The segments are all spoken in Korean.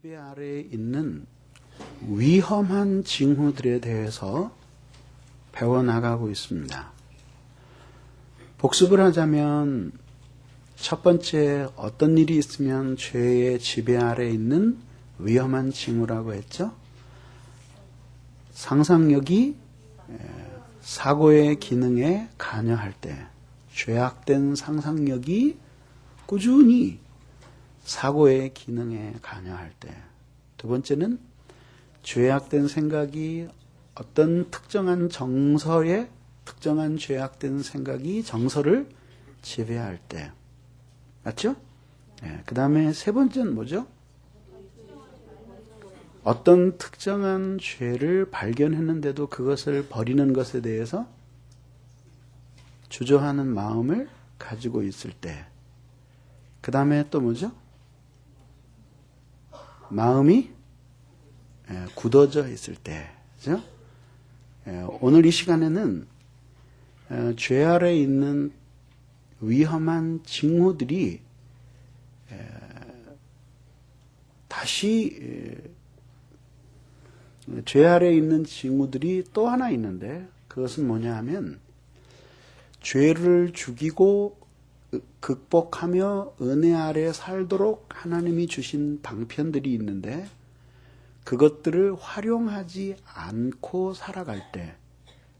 지배 아래에 있는 위험한 징후들에 대해서 배워나가고 있습니다. 복습을 하자면 첫 번째 어떤 일이 있으면 죄의 지배 아래에 있는 위험한 징후라고 했죠? 상상력이 사고의 기능에 관여할 때, 죄악된 상상력이 꾸준히 사고의 기능에 관여할 때, 두 번째는 죄악된 생각이 어떤 특정한 정서에 특정한 죄악된 생각이 정서를 지배할 때, 맞죠? 그 다음에 세 번째는 뭐죠? 어떤 특정한 죄를 발견했는데도 그것을 버리는 것에 대해서 주저하는 마음을 가지고 있을 때, 그 다음에 또 뭐죠? 마음이 굳어져 있을 때, 그죠? 오늘 이 시간에는 죄 아래에 있는 위험한 징후들이 다시 죄 아래에 있는 징후들이 또 하나 있는데, 그것은 뭐냐 하면 죄를 죽이고 극복하며 은혜 아래 살도록 하나님이 주신 방편들이 있는데, 그것들을 활용하지 않고 살아갈 때,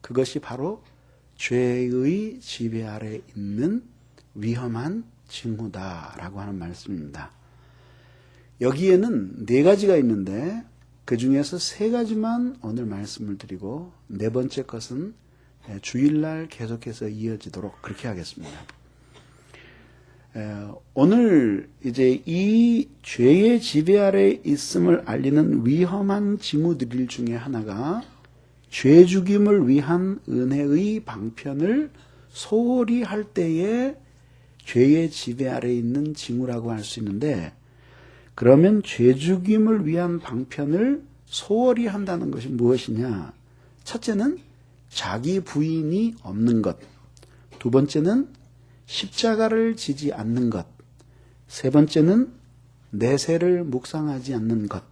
그것이 바로 죄의 지배 아래 있는 위험한 징후다라고 하는 말씀입니다. 여기에는 네 가지가 있는데 그 중에서 세 가지만 오늘 말씀을 드리고, 네 번째 것은 주일날 계속해서 이어지도록 그렇게 하겠습니다. 오늘 이제 이 죄의 지배 아래 있음을 알리는 위험한 징후들 중에 하나가 죄 죽임을 위한 은혜의 방편을 소홀히 할 때에 죄의 지배 아래 있는 징후라고 할 수 있는데, 그러면 죄 죽임을 위한 방편을 소홀히 한다는 것이 무엇이냐? 첫째는 자기 부인이 없는 것, 두 번째는 십자가를 지지 않는 것, 세 번째는 내세를 묵상하지 않는 것,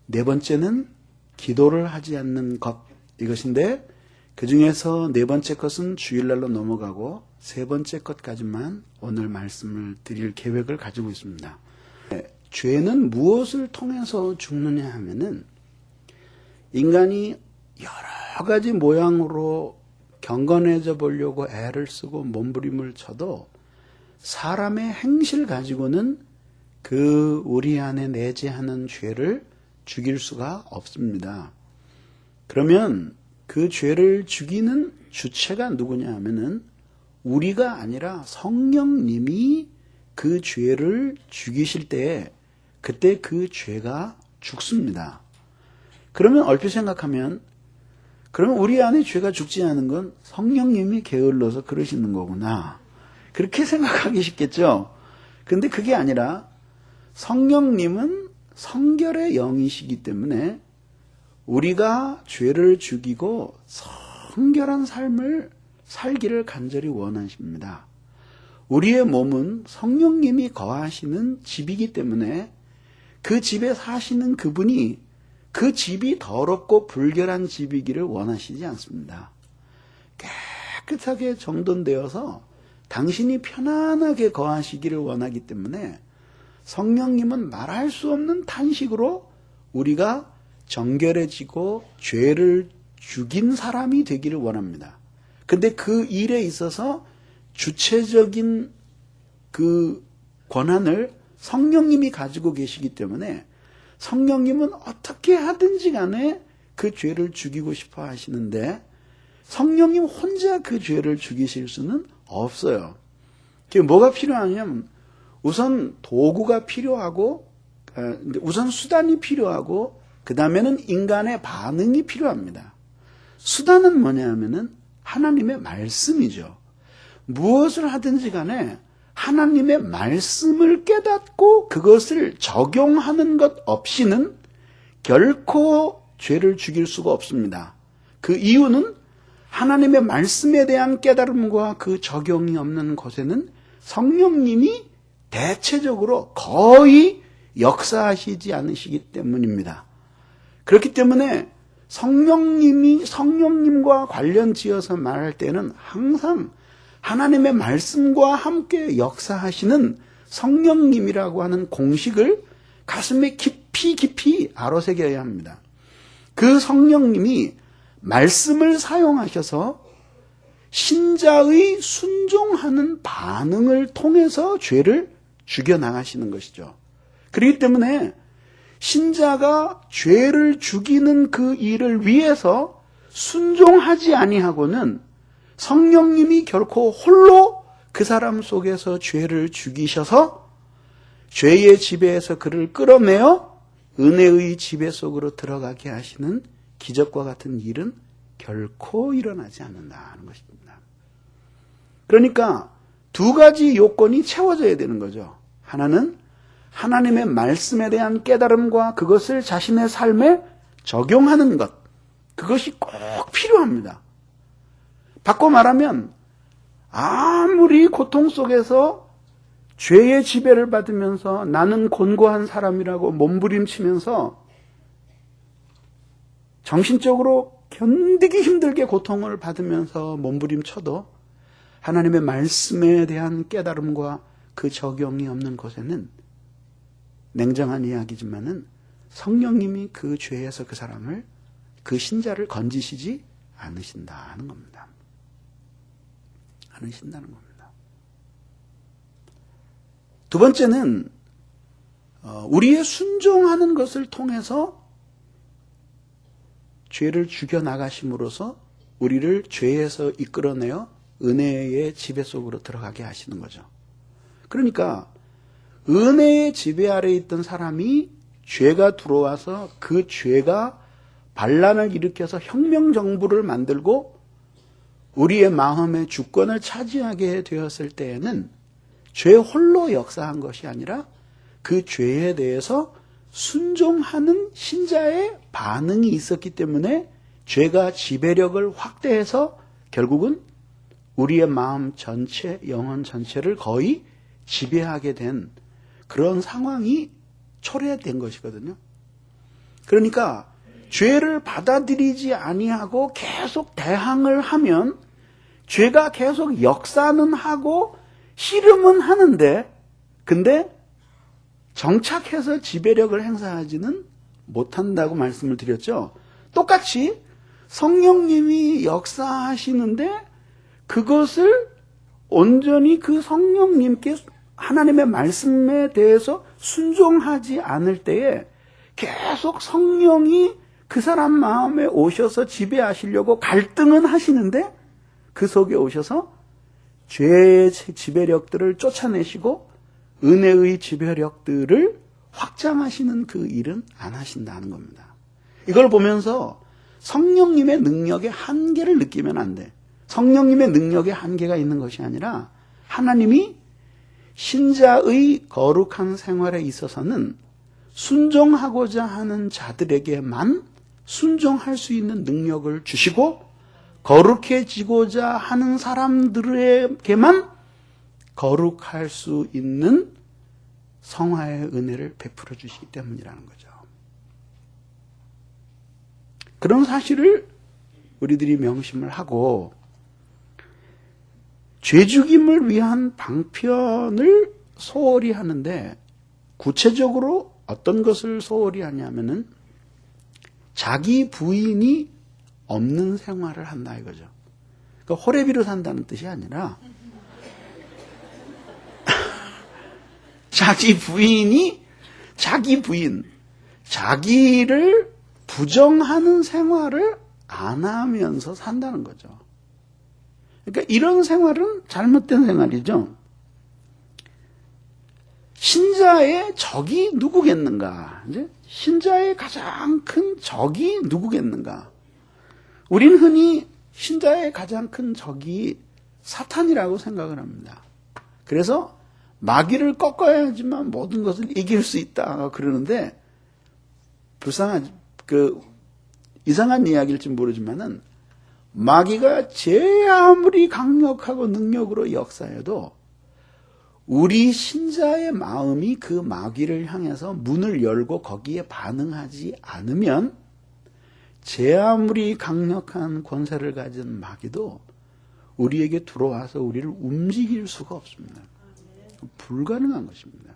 네 번째는 기도를 하지 않는 것, 이것인데 그 중에서 네 번째 것은 주일날로 넘어가고 세 번째 것까지만 오늘 말씀을 드릴 계획을 가지고 있습니다. 죄는 무엇을 통해서 죽느냐 하면은, 인간이 여러 가지 모양으로 경건해져 보려고 애를 쓰고 몸부림을 쳐도 사람의 행실 가지고는 그 우리 안에 내재하는 죄를 죽일 수가 없습니다. 그러면 그 죄를 죽이는 주체가 누구냐 하면은 우리가 아니라 성령님이 그 죄를 죽이실 때에 그때 그 죄가 죽습니다. 그러면 얼핏 생각하면, 그러면 우리 안에 죄가 죽지 않은 건 성령님이 게을러서 그러시는 거구나, 그렇게 생각하기 쉽겠죠. 근데 그게 아니라 성령님은 성결의 영이시기 때문에 우리가 죄를 죽이고 성결한 삶을 살기를 간절히 원하십니다. 우리의 몸은 성령님이 거하시는 집이기 때문에 그 집에 사시는 그분이 그 집이 더럽고 불결한 집이기를 원하시지 않습니다. 깨끗하게 정돈되어서 당신이 편안하게 거하시기를 원하기 때문에 성령님은 말할 수 없는 탄식으로 우리가 정결해지고 죄를 죽인 사람이 되기를 원합니다. 근데 그 일에 있어서 주체적인 그 권한을 성령님이 가지고 계시기 때문에 성령님은 어떻게 하든지 간에 그 죄를 죽이고 싶어 하시는데, 성령님 혼자 그 죄를 죽이실 수는 없어요. 뭐가 필요하냐면 우선 도구가 필요하고, 우선 수단이 필요하고, 그 다음에는 인간의 반응이 필요합니다. 수단은 뭐냐 하면은 하나님의 말씀이죠. 무엇을 하든지 간에 하나님의 말씀을 깨닫고 그것을 적용하는 것 없이는 결코 죄를 죽일 수가 없습니다. 그 이유는 하나님의 말씀에 대한 깨달음과 그 적용이 없는 곳에는 성령님이 대체적으로 거의 역사하시지 않으시기 때문입니다. 그렇기 때문에 성령님과 관련 지어서 말할 때는 항상 하나님의 말씀과 함께 역사하시는 성령님이라고 하는 공식을 가슴에 깊이 알아새겨야 합니다. 그 성령님이 말씀을 사용하셔서 신자의 순종하는 반응을 통해서 죄를 죽여나가시는 것이죠. 그렇기 때문에 신자가 죄를 죽이는 그 일을 위해서 순종하지 아니하고는 성령님이 결코 홀로 그 사람 속에서 죄를 죽이셔서 죄의 지배에서 그를 끌어내어 은혜의 지배 속으로 들어가게 하시는 기적과 같은 일은 결코 일어나지 않는다는 것입니다. 그러니까 두 가지 요건이 채워져야 되는 거죠. 하나는 하나님의 말씀에 대한 깨달음과 그것을 자신의 삶에 적용하는 것. 그것이 꼭 필요합니다. 바꿔 말하면 아무리 고통 속에서 죄의 지배를 받으면서 나는 곤고한 사람이라고 몸부림치면서 정신적으로 견디기 힘들게 고통을 받으면서 몸부림쳐도 하나님의 말씀에 대한 깨달음과 그 적용이 없는 곳에는 냉정한 이야기지만은 성령님이 그 죄에서 그 사람을, 그 신자를 건지시지 않으신다는 겁니다. 않으신다는 겁니다. 두 번째는 우리의 순종하는 것을 통해서 죄를 죽여나가심으로써 우리를 죄에서 이끌어내어 은혜의 지배 속으로 들어가게 하시는 거죠. 그러니까 은혜의 지배 아래에 있던 사람이 죄가 들어와서 그 죄가 반란을 일으켜서 혁명정부를 만들고 우리의 마음의 주권을 차지하게 되었을 때에는 죄 홀로 역사한 것이 아니라 그 죄에 대해서 순종하는 신자의 반응이 있었기 때문에 죄가 지배력을 확대해서 결국은 우리의 마음 전체, 영혼 전체를 거의 지배하게 된 그런 상황이 초래된 것이거든요. 그러니까 죄를 받아들이지 아니하고 계속 대항을 하면 죄가 계속 역사는 하고 씨름은 하는데 근데 정착해서 지배력을 행사하지는 못한다고 말씀을 드렸죠. 똑같이 성령님이 역사하시는데 그것을 온전히 그 성령님께 하나님의 말씀에 대해서 순종하지 않을 때에 계속 성령이 그 사람 마음에 오셔서 지배하시려고 갈등은 하시는데 그 속에 오셔서 죄의 지배력들을 쫓아내시고 은혜의 지배력들을 확장하시는 그 일은 안 하신다는 겁니다. 이걸 보면서 성령님의 능력의 한계를 느끼면 안 돼. 성령님의 능력의 한계가 있는 것이 아니라 하나님이 신자의 거룩한 생활에 있어서는 순종하고자 하는 자들에게만 순종할 수 있는 능력을 주시고 거룩해지고자 하는 사람들에게만 거룩할 수 있는 성화의 은혜를 베풀어 주시기 때문이라는 거죠. 그런 사실을 우리들이 명심을 하고 죄죽임을 위한 방편을 소홀히 하는데 구체적으로 어떤 것을 소홀히 하냐면은 자기 부인이 없는 생활을 한다 이거죠. 그러니까 호레비로 산다는 뜻이 아니라 자기 부인, 자기를 부정하는 생활을 안 하면서 산다는 거죠. 그러니까 이런 생활은 잘못된 생활이죠. 신자의 적이 누구겠는가? 이제 신자의 가장 큰 적이 누구겠는가? 우린 흔히 신자의 가장 큰 적이 사탄이라고 생각을 합니다. 그래서 마귀를 꺾어야지만 모든 것을 이길 수 있다 그러는데 이상한 이야기일지 모르지만은 마귀가 제 아무리 강력하고 능력으로 역사해도 우리 신자의 마음이 그 마귀를 향해서 문을 열고 거기에 반응하지 않으면 제 아무리 강력한 권세를 가진 마귀도 우리에게 들어와서 우리를 움직일 수가 없습니다. 불가능한 것입니다.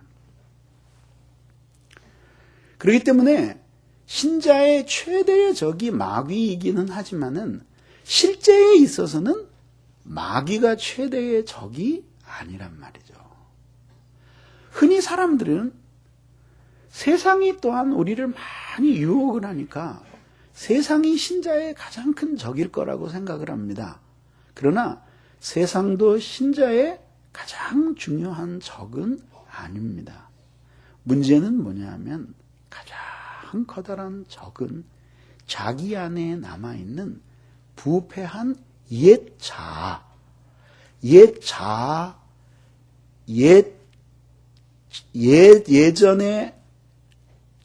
그렇기 때문에 신자의 최대의 적이 마귀이기는 하지만은 실제에 있어서는 마귀가 최대의 적이 아니란 말이죠. 흔히 사람들은 세상이 또한 우리를 많이 유혹을 하니까 세상이 신자의 가장 큰 적일 거라고 생각을 합니다. 그러나 세상도 신자의 가장 중요한 적은 아닙니다. 문제는 뭐냐 하면 가장 커다란 적은 자기 안에 남아있는 부패한 옛 예전에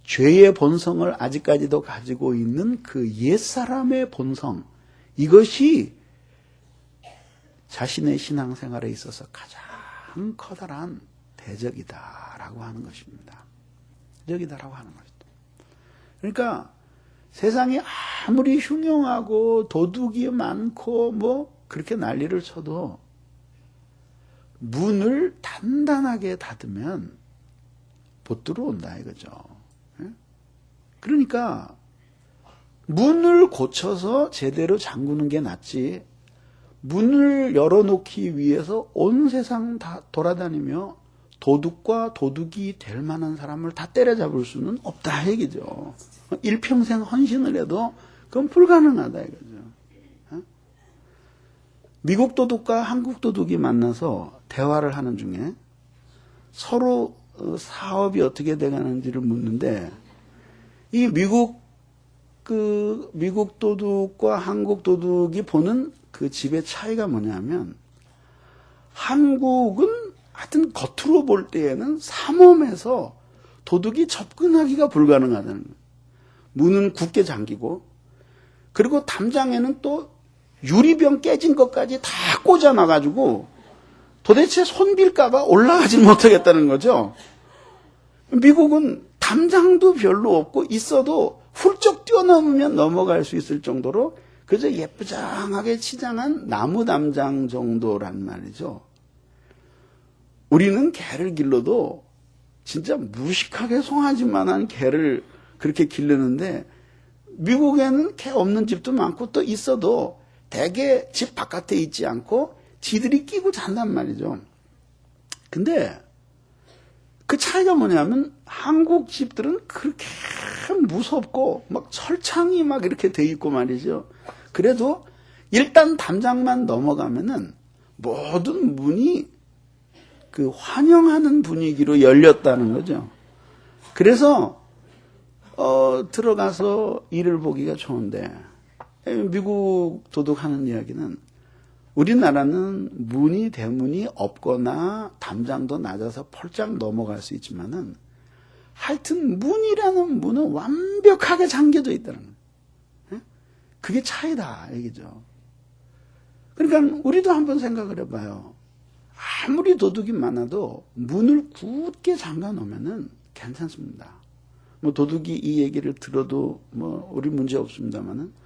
죄의 본성을 아직까지도 가지고 있는 그 옛사람의 본성, 이것이 자신의 신앙생활에 있어서 가장 커다란 대적이다라고 하는 것입니다. 대적이다라고 하는 것입니다. 그러니까 세상이 아무리 흉흉하고 도둑이 많고 뭐 그렇게 난리를 쳐도 문을 단단하게 닫으면 못 들어온다 이거죠. 그러니까 문을 고쳐서 제대로 잠그는 게 낫지, 문을 열어놓기 위해서 온 세상 다 돌아다니며 도둑과 도둑이 될 만한 사람을 다 때려잡을 수는 없다 얘기죠. 일평생 헌신을 해도 그건 불가능하다 이거죠. 미국 도둑과 한국 도둑이 만나서 대화를 하는 중에 서로 사업이 어떻게 돼가는지를 묻는데, 이 미국 도둑과 한국 도둑이 보는 그 집의 차이가 뭐냐면, 한국은 하여튼 겉으로 볼 때에는 삼엄해서 도둑이 접근하기가 불가능하다는 거예요. 문은 굳게 잠기고, 그리고 담장에는 또 유리병 깨진 것까지 다 꽂아놔가지고 도대체 손빌까봐 올라가지 못하겠다는 거죠. 미국은 담장도 별로 없고 있어도 훌쩍 뛰어넘으면 넘어갈 수 있을 정도로 그저 예쁘장하게 치장한 나무 담장 정도란 말이죠. 우리는 개를 길러도 진짜 무식하게 송아지만한 개를 그렇게 기르는데, 미국에는 개 없는 집도 많고 또 있어도 대개 집 바깥에 있지 않고 지들이 끼고 잔단 말이죠. 근데 그 차이가 뭐냐면, 한국 집들은 그렇게 무섭고 막 철창이 막 이렇게 돼 있고 말이죠. 그래도 일단 담장만 넘어가면은 모든 문이 그 환영하는 분위기로 열렸다는 거죠. 그래서 들어가서 일을 보기가 좋은데, 미국 도둑하는 이야기는 우리나라는 문이 대문이 없거나 담장도 낮아서 펄쩍 넘어갈 수 있지만은 하여튼 문이라는 문은 완벽하게 잠겨져 있다는 거예요. 그게 차이다 얘기죠. 그러니까 우리도 한번 생각을 해봐요. 아무리 도둑이 많아도 문을 굳게 잠가 놓으면은 괜찮습니다. 뭐 도둑이 이 얘기를 들어도 뭐 우리 문제 없습니다만은,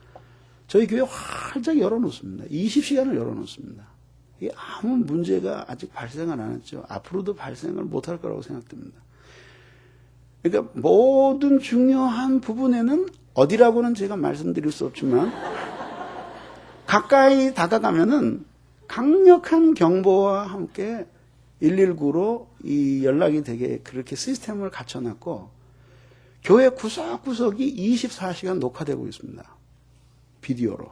저희 교회 활짝 열어놓습니다. 20시간을 열어놓습니다. 이게 아무 문제가 아직 발생을 안 했죠. 앞으로도 발생을 못할 거라고 생각됩니다. 그러니까 모든 중요한 부분에는 어디라고는 제가 말씀드릴 수 없지만 가까이 다가가면은 강력한 경보와 함께 119로 이 연락이 되게 그렇게 시스템을 갖춰놨고, 교회 구석구석이 24시간 녹화되고 있습니다. 비디오로.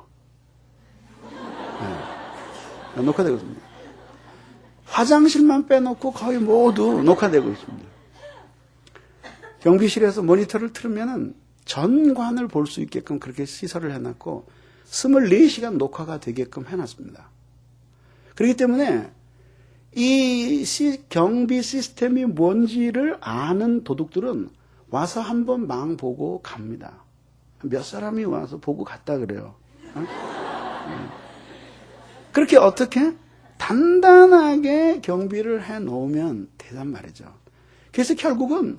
네. 녹화되고 있습니다. 화장실만 빼놓고 거의 모두 녹화되고 있습니다. 경비실에서 모니터를 틀으면은 전관을 볼 수 있게끔 그렇게 시설을 해놨고 24시간 녹화가 되게끔 해놨습니다. 그렇기 때문에 이 경비 시스템이 뭔지를 아는 도둑들은 와서 한번 망 보고 갑니다. 몇 사람이 와서 보고 갔다 그래요. 그렇게 어떻게? 단단하게 경비를 해 놓으면 되단 말이죠. 그래서 결국은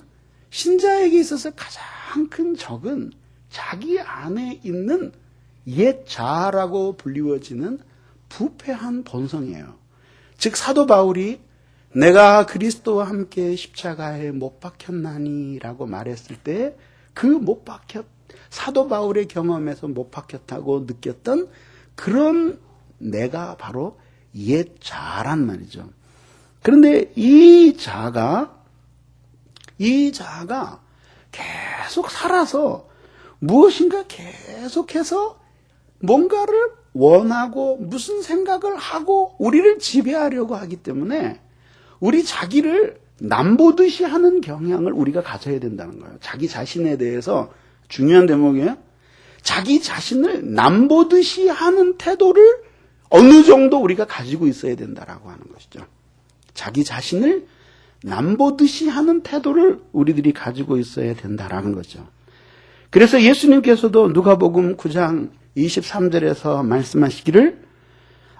신자에게 있어서 가장 큰 적은 자기 안에 있는 옛 자아라고 불리워지는 부패한 본성이에요. 즉 사도 바울이 내가 그리스도와 함께 십자가에 못 박혔나니 라고 말했을 때 그 사도 바울의 경험에서 못 박혔다고 느꼈던 그런 내가 바로 옛 자아란 말이죠. 그런데 이 자아가 계속 살아서 무엇인가 계속해서 뭔가를 원하고 무슨 생각을 하고 우리를 지배하려고 하기 때문에 우리 자기를 남보듯이 하는 경향을 우리가 가져야 된다는 거예요. 자기 자신에 대해서 중요한 대목이에요. 자기 자신을 남보듯이 하는 태도를 어느 정도 우리가 가지고 있어야 된다라고 하는 것이죠. 자기 자신을 남보듯이 하는 태도를 우리들이 가지고 있어야 된다라는 거죠. 그래서 예수님께서도 누가복음 9장 23절에서 말씀하시기를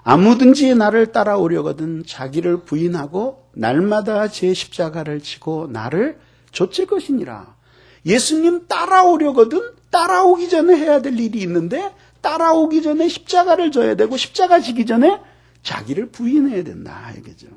아무든지 나를 따라오려거든 자기를 부인하고 날마다 제 십자가를 지고 나를 좇을 것이니라. 예수님 따라오려거든 따라오기 전에 해야 될 일이 있는데 따라오기 전에 십자가를 져야 되고 십자가 지기 전에 자기를 부인해야 된다 이거죠.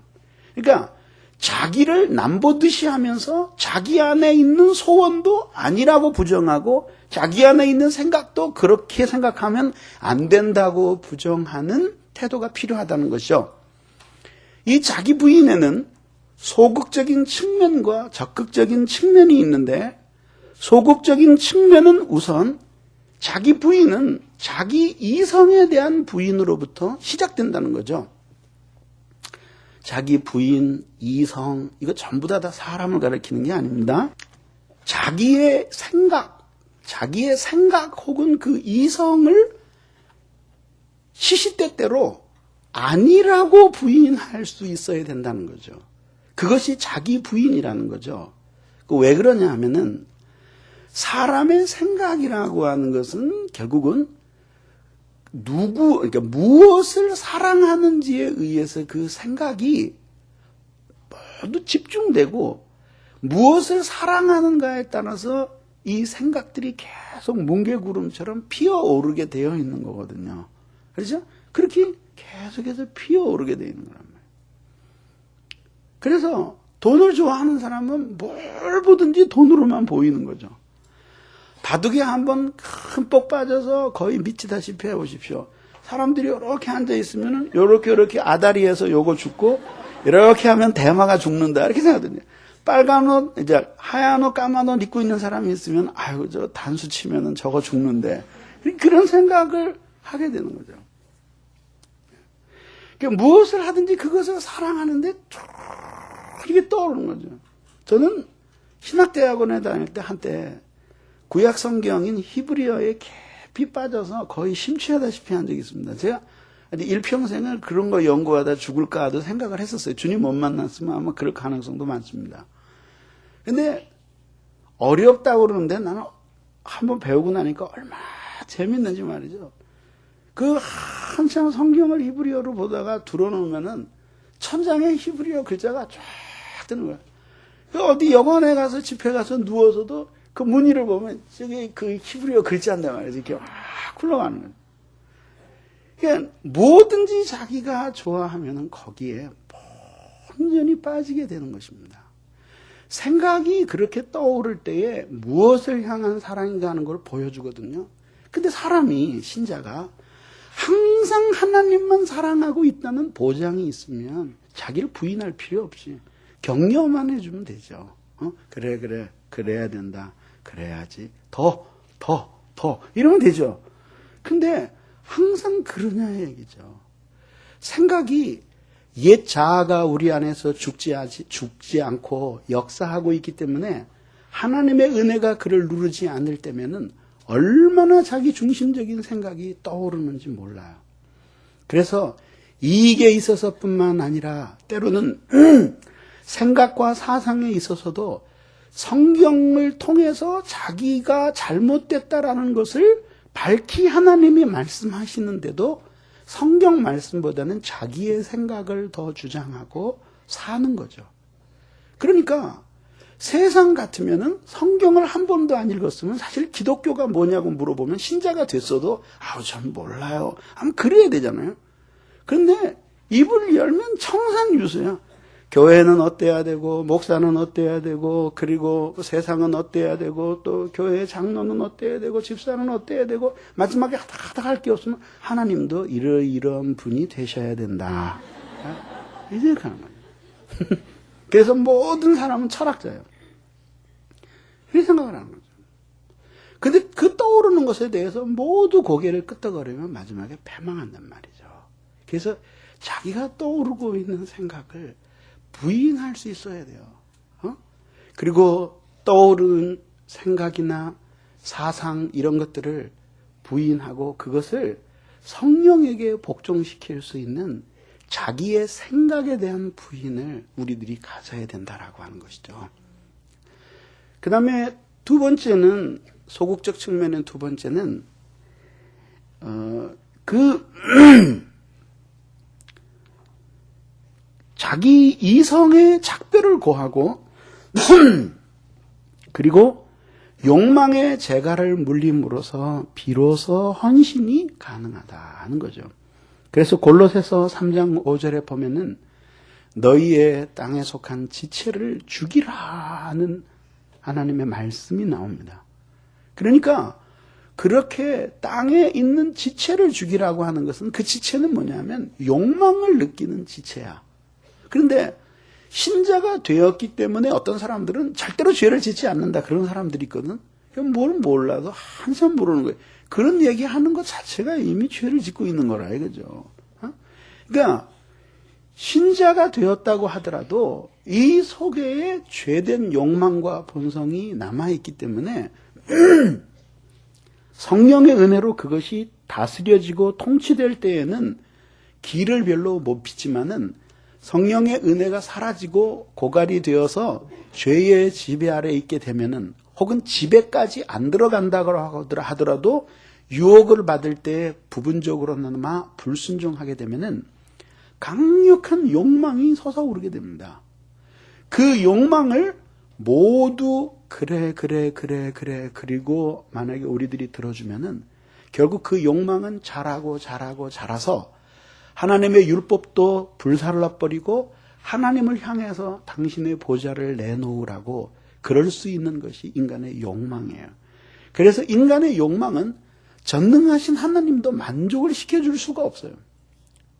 그러니까 자기를 남보듯이 하면서 자기 안에 있는 소원도 아니라고 부정하고 자기 안에 있는 생각도 그렇게 생각하면 안 된다고 부정하는 태도가 필요하다는 것이죠. 이 자기 부인에는 소극적인 측면과 적극적인 측면이 있는데 소극적인 측면은 우선 자기 부인은 자기 이성에 대한 부인으로부터 시작된다는 거죠. 자기 부인, 이성 이거 전부 다 사람을 가리키는 게 아닙니다. 자기의 생각 혹은 그 이성을 시시때때로 아니라고 부인할 수 있어야 된다는 거죠. 그것이 자기 부인이라는 거죠. 왜 그러냐 하면은 사람의 생각이라고 하는 것은 결국은 그러니까 무엇을 사랑하는지에 의해서 그 생각이 모두 집중되고 무엇을 사랑하는가에 따라서 이 생각들이 계속 뭉게구름처럼 피어오르게 되어 있는 거거든요. 그렇죠? 그렇게 계속해서 피어오르게 되어 있는 거란 말이에요. 그래서 돈을 좋아하는 사람은 뭘 보든지 돈으로만 보이는 거죠. 바둑에 한번 흠뻑 빠져서 거의 미치다시피 해보십시오. 사람들이 이렇게 앉아있으면 이렇게 아다리에서 요거 죽고 이렇게 하면 대마가 죽는다 이렇게 생각하거든요. 빨간 옷, 이제 하얀 옷, 까만 옷 입고 있는 사람이 있으면 아유 저 단수 치면은 저거 죽는데 그런 생각을 하게 되는 거죠. 그러니까 무엇을 하든지 그것을 사랑하는데 이게 떠오르는 거죠. 저는 신학대학원에 다닐 때 한때 구약 성경인 히브리어에 깊이 빠져서 거의 심취하다시피 한 적이 있습니다. 제가 일평생을 그런 거 연구하다 죽을까 하도 생각을 했었어요. 주님 못 만났으면 아마 그럴 가능성도 많습니다. 근데 어렵다고 그러는데 나는 한번 배우고 나니까 얼마나 재밌는지 말이죠. 그 한참 성경을 히브리어로 보다가 들어놓으면은 천장에 히브리어 글자가 쫙 뜨는 거예요. 어디 여관에 가서 집에 가서 누워서도 그 무늬를 보면 저기 그 히브리어 글자인데 말이죠. 이렇게 막 굴러가는 거예요. 그러니까 뭐든지 자기가 좋아하면은 거기에 온전히 빠지게 되는 것입니다. 생각이 그렇게 떠오를 때에 무엇을 향한 사랑인가 하는 걸 보여주거든요. 근데 사람이 신자가 항상 하나님만 사랑하고 있다는 보장이 있으면 자기를 부인할 필요 없이 격려만 해주면 되죠. 그래 그래야 된다. 그래야지 더 이러면 되죠. 근데 항상 그러냐 얘기죠. 생각이 옛 자아가 우리 안에서 죽지 않고 역사하고 있기 때문에 하나님의 은혜가 그를 누르지 않을 때면은 얼마나 자기 중심적인 생각이 떠오르는지 몰라요. 그래서 이익에 있어서뿐만 아니라 때로는 생각과 사상에 있어서도 성경을 통해서 자기가 잘못됐다라는 것을 밝히 하나님이 말씀하시는데도 성경 말씀보다는 자기의 생각을 더 주장하고 사는 거죠. 그러니까 세상 같으면은 성경을 한 번도 안 읽었으면 사실 기독교가 뭐냐고 물어보면 신자가 됐어도 전 몰라요. 아무 그래야 되잖아요. 그런데 입을 열면 청산유수야. 교회는 어때야 되고 목사는 어때야 되고 그리고 세상은 어때야 되고 또 교회 장로는 어때야 되고 집사는 어때야 되고 마지막에 하다 할 게 없으면 하나님도 이러이러한 분이 되셔야 된다. 이렇게 하는 거예요. 그래서 모든 사람은 철학자예요. 이렇게 생각을 하는 거죠. 근데 그 떠오르는 것에 대해서 모두 고개를 끄덕거리면 마지막에 패망한단 말이죠. 그래서 자기가 떠오르고 있는 생각을 부인할 수 있어야 돼요. 그리고 떠오른 생각이나 사상 이런 것들을 부인하고 그것을 성령에게 복종시킬 수 있는 자기의 생각에 대한 부인을 우리들이 가져야 된다라고 하는 것이죠. 그 다음에 두 번째는 소극적 측면의 두 번째는 자기 이성의 작별을 고하고 그리고 욕망의 재갈을 물림으로써 비로소 헌신이 가능하다는 거죠. 그래서 골로새서 3장 5절에 보면은 너희의 땅에 속한 지체를 죽이라는 하나님의 말씀이 나옵니다. 그러니까 그렇게 땅에 있는 지체를 죽이라고 하는 것은 그 지체는 뭐냐면 욕망을 느끼는 지체야. 그런데 신자가 되었기 때문에 어떤 사람들은 절대로 죄를 짓지 않는다. 그런 사람들이 있거든. 뭘 몰라도 한참 모르는 거예요. 그런 얘기하는 것 자체가 이미 죄를 짓고 있는 거라 이거죠. 그러니까 신자가 되었다고 하더라도 이 속에 죄된 욕망과 본성이 남아있기 때문에 성령의 은혜로 그것이 다스려지고 통치될 때에는 길을 별로 못 비지만은 성령의 은혜가 사라지고 고갈이 되어서 죄의 지배 아래 있게 되면은 혹은 지배까지 안 들어간다고 하더라도 유혹을 받을 때 부분적으로나마 불순종하게 되면은 강력한 욕망이 솟아오르게 됩니다. 그 욕망을 모두 그래 그리고 만약에 우리들이 들어주면은 결국 그 욕망은 자라서 하나님의 율법도 불살라버리고 하나님을 향해서 당신의 보좌를 내놓으라고 그럴 수 있는 것이 인간의 욕망이에요. 그래서 인간의 욕망은 전능하신 하나님도 만족을 시켜줄 수가 없어요.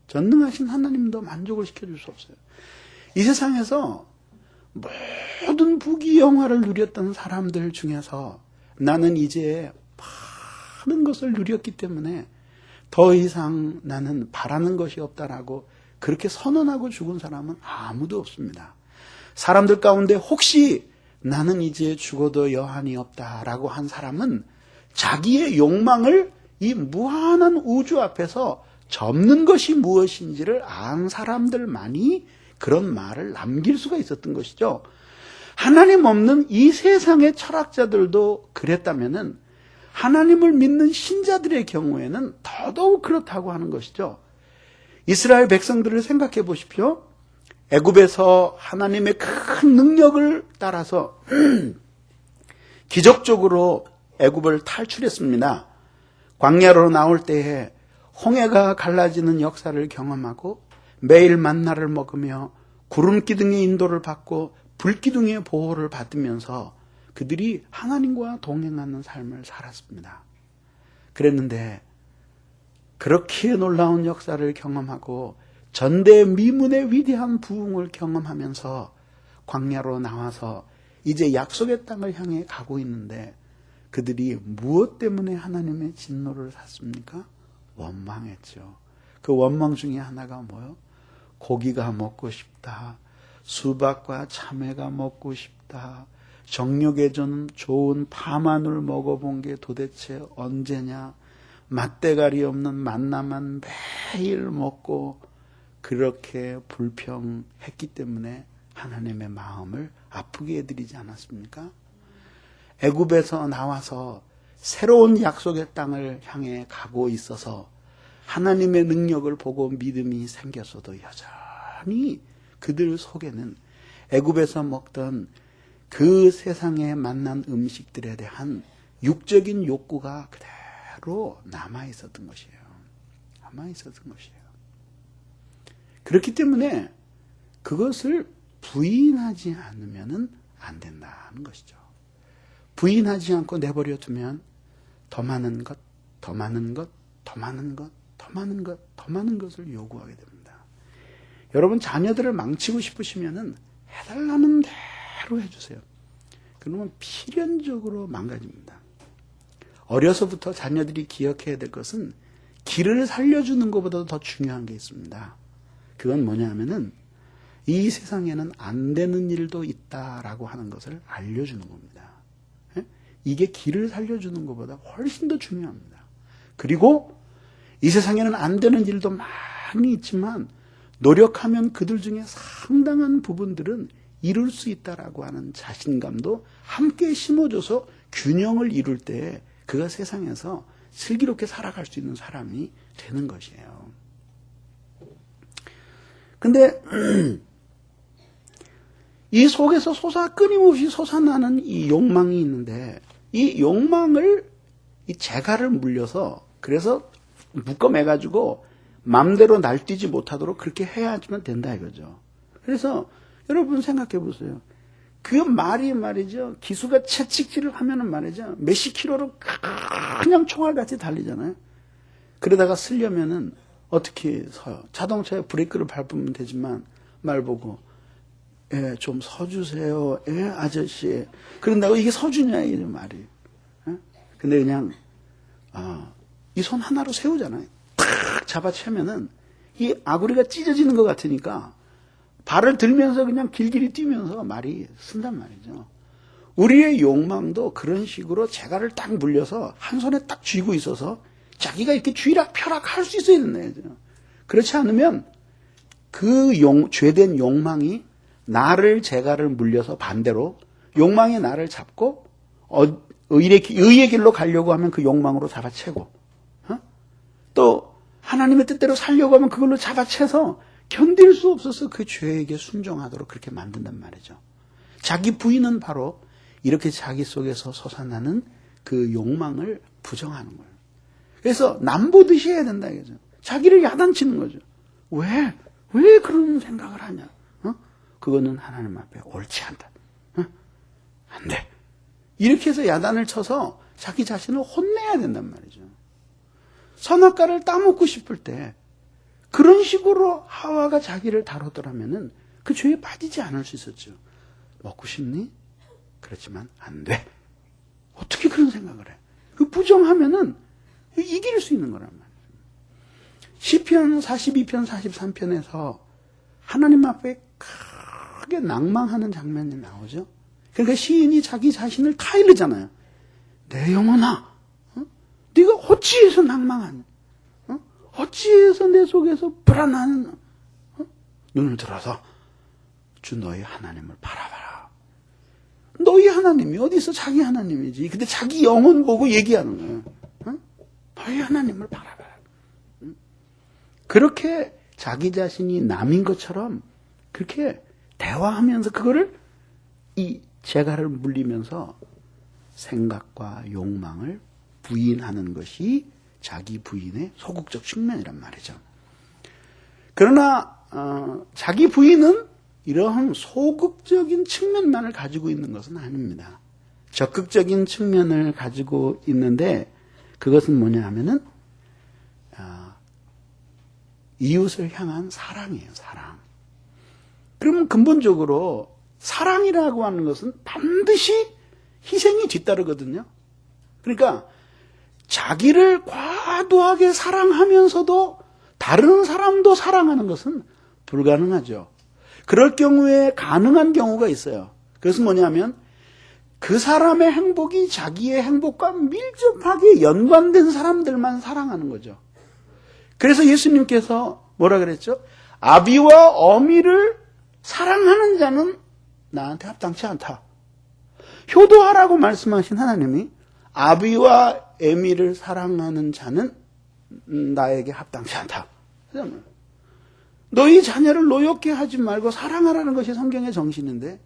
전능하신 하나님도 만족을 시켜줄 수 없어요. 이 세상에서 모든 부귀영화를 누렸던 사람들 중에서 나는 이제 많은 것을 누렸기 때문에 더 이상 나는 바라는 것이 없다라고 그렇게 선언하고 죽은 사람은 아무도 없습니다. 사람들 가운데 혹시 나는 이제 죽어도 여한이 없다라고 한 사람은 자기의 욕망을 이 무한한 우주 앞에서 접는 것이 무엇인지를 안 사람들만이 그런 말을 남길 수가 있었던 것이죠. 하나님 없는 이 세상의 철학자들도 그랬다면은 하나님을 믿는 신자들의 경우에는 더더욱 그렇다고 하는 것이죠. 이스라엘 백성들을 생각해 보십시오. 애굽에서 하나님의 큰 능력을 따라서 기적적으로 애굽을 탈출했습니다. 광야로 나올 때에 홍해가 갈라지는 역사를 경험하고 매일 만나를 먹으며 구름기둥의 인도를 받고 불기둥의 보호를 받으면서 그들이 하나님과 동행하는 삶을 살았습니다. 그랬는데 그렇게 놀라운 역사를 경험하고 전대미문의 위대한 부흥을 경험하면서 광야로 나와서 이제 약속의 땅을 향해 가고 있는데 그들이 무엇 때문에 하나님의 진노를 샀습니까? 원망했죠. 그 원망 중에 하나가 뭐요? 고기가 먹고 싶다. 수박과 참외가 먹고 싶다. 정력에 좋은 파마늘 먹어본 게 도대체 언제냐. 맛대가리 없는 만나만 매일 먹고 그렇게 불평했기 때문에 하나님의 마음을 아프게 해드리지 않았습니까? 애굽에서 나와서 새로운 약속의 땅을 향해 가고 있어서 하나님의 능력을 보고 믿음이 생겼어도 여전히 그들 속에는 애굽에서 먹던 그 세상에 만난 음식들에 대한 육적인 욕구가 그대로 남아있었던 것이에요. 남아있었던 것이에요. 그렇기 때문에 그것을 부인하지 않으면 안 된다는 것이죠. 부인하지 않고 내버려 두면 더 많은 것, 더 많은 것, 더 많은 것, 더 많은 것, 더 많은 것을 요구하게 됩니다. 여러분 자녀들을 망치고 싶으시면 해달라는 대로 해주세요. 그러면 필연적으로 망가집니다. 어려서부터 자녀들이 기억해야 될 것은 길을 살려주는 것보다 더 중요한 게 있습니다. 그건 뭐냐 하면은 이 세상에는 안 되는 일도 있다라고 하는 것을 알려주는 겁니다. 이게 길을 살려주는 것보다 훨씬 더 중요합니다. 그리고 이 세상에는 안 되는 일도 많이 있지만 노력하면 그들 중에 상당한 부분들은 이룰 수 있다라고 하는 자신감도 함께 심어줘서 균형을 이룰 때 그가 세상에서 슬기롭게 살아갈 수 있는 사람이 되는 것이에요. 근데 이 속에서 끊임없이 솟아나는 이 욕망이 있는데 이 욕망을 이 재갈을 물려서 그래서 묶어매가지고 마음대로 날뛰지 못하도록 그렇게 해야지만 된다 이거죠. 그래서 여러분 생각해 보세요. 그 말이 말이죠. 기수가 채찍질을 하면은 말이죠. 몇십 킬로로 그냥 총알같이 달리잖아요. 그러다가 쓰려면은 어떻게 서요? 자동차에 브레이크를 밟으면 되지만 말 보고 예, 좀 서주세요. 예, 아저씨. 그런다고 이게 서주냐 이 말이. 예? 근데 그냥 이 손 하나로 세우잖아요. 탁 잡아채면은 이 아구리가 찢어지는 것 같으니까 발을 들면서 그냥 길길이 뛰면서 말이 쓴단 말이죠. 우리의 욕망도 그런 식으로 재갈을 딱 물려서 한 손에 딱 쥐고 있어서 자기가 이렇게 쥐락펴락 할 수 있어야 된다. 그렇지 않으면 그 죄된 욕망이 나를 재갈을 물려서 반대로 욕망이 나를 잡고 의의 길로 가려고 하면 그 욕망으로 잡아채고 또 하나님의 뜻대로 살려고 하면 그걸로 잡아채서 견딜 수 없어서 그 죄에게 순종하도록 그렇게 만든단 말이죠. 자기 부인은 바로 이렇게 자기 속에서 솟아나는 그 욕망을 부정하는 거예요. 그래서 남보듯이 해야 된다 이거죠. 자기를 야단치는 거죠. 왜 그런 생각을 하냐? 그거는 하나님 앞에 옳지 않다. 안 돼. 이렇게 해서 야단을 쳐서 자기 자신을 혼내야 된단 말이죠. 선악과를 따먹고 싶을 때 그런 식으로 하와가 자기를 다루더라면은 그 죄에 빠지지 않을 수 있었죠. 먹고 싶니? 그렇지만 안 돼. 어떻게 그런 생각을 해? 그 부정하면은 이길 수 있는 거란 말이에요. 시편 42편 43편에서 하나님 앞에 크게 낭망하는 장면이 나오죠. 그러니까 시인이 자기 자신을 타일르잖아요. 내 영혼아, 네가 어찌해서 낭망하냐? 어찌해서 내 속에서 불안한 눈을 들어서 주 너희 하나님을 바라봐라. 너희 하나님이 어디서 자기 하나님이지? 근데 자기 영혼 보고 얘기하는 거예요. 너희 하나님을 바라봐라. 그렇게 자기 자신이 남인 것처럼 그렇게 대화하면서 그거를 이 재갈을 물리면서 생각과 욕망을 부인하는 것이 자기 부인의 소극적 측면이란 말이죠. 그러나 자기 부인은 이러한 소극적인 측면만을 가지고 있는 것은 아닙니다. 적극적인 측면을 가지고 있는데 그것은 뭐냐 하면은 이웃을 향한 사랑이에요. 사랑. 그러면 근본적으로 사랑이라고 하는 것은 반드시 희생이 뒤따르거든요. 그러니까 자기를 과도하게 사랑하면서도 다른 사람도 사랑하는 것은 불가능하죠. 그럴 경우에 가능한 경우가 있어요. 그것은 뭐냐면 그 사람의 행복이 자기의 행복과 밀접하게 연관된 사람들만 사랑하는 거죠. 그래서 예수님께서 뭐라 그랬죠? 아비와 어미를 사랑하는 자는 나한테 합당치 않다. 효도하라고 말씀하신 하나님이 아비와 어미를 사랑하는 자는 나에게 합당치 않다. 너희 자녀를 노엽게 하지 말고 사랑하라는 것이 성경의 정신인데,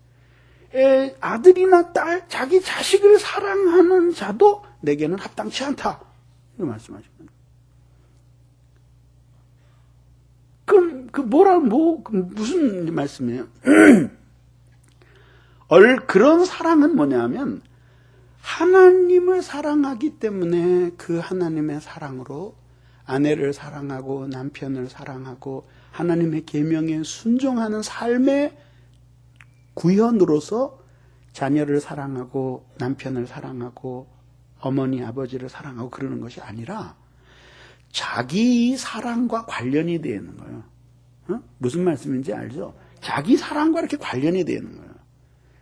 아들이나 딸, 자기 자식을 사랑하는 자도 내게는 합당치 않다. 이렇게 말씀하십니다. 무슨 말씀이에요? 그런 사랑은 뭐냐면, 하나님을 사랑하기 때문에 그 하나님의 사랑으로 아내를 사랑하고 남편을 사랑하고 하나님의 계명에 순종하는 삶의 구현으로서 자녀를 사랑하고 남편을 사랑하고 어머니 아버지를 사랑하고 그러는 것이 아니라 자기 사랑과 관련이 되는 거예요. 무슨 말씀인지 알죠? 자기 사랑과 이렇게 관련이 되는 거예요.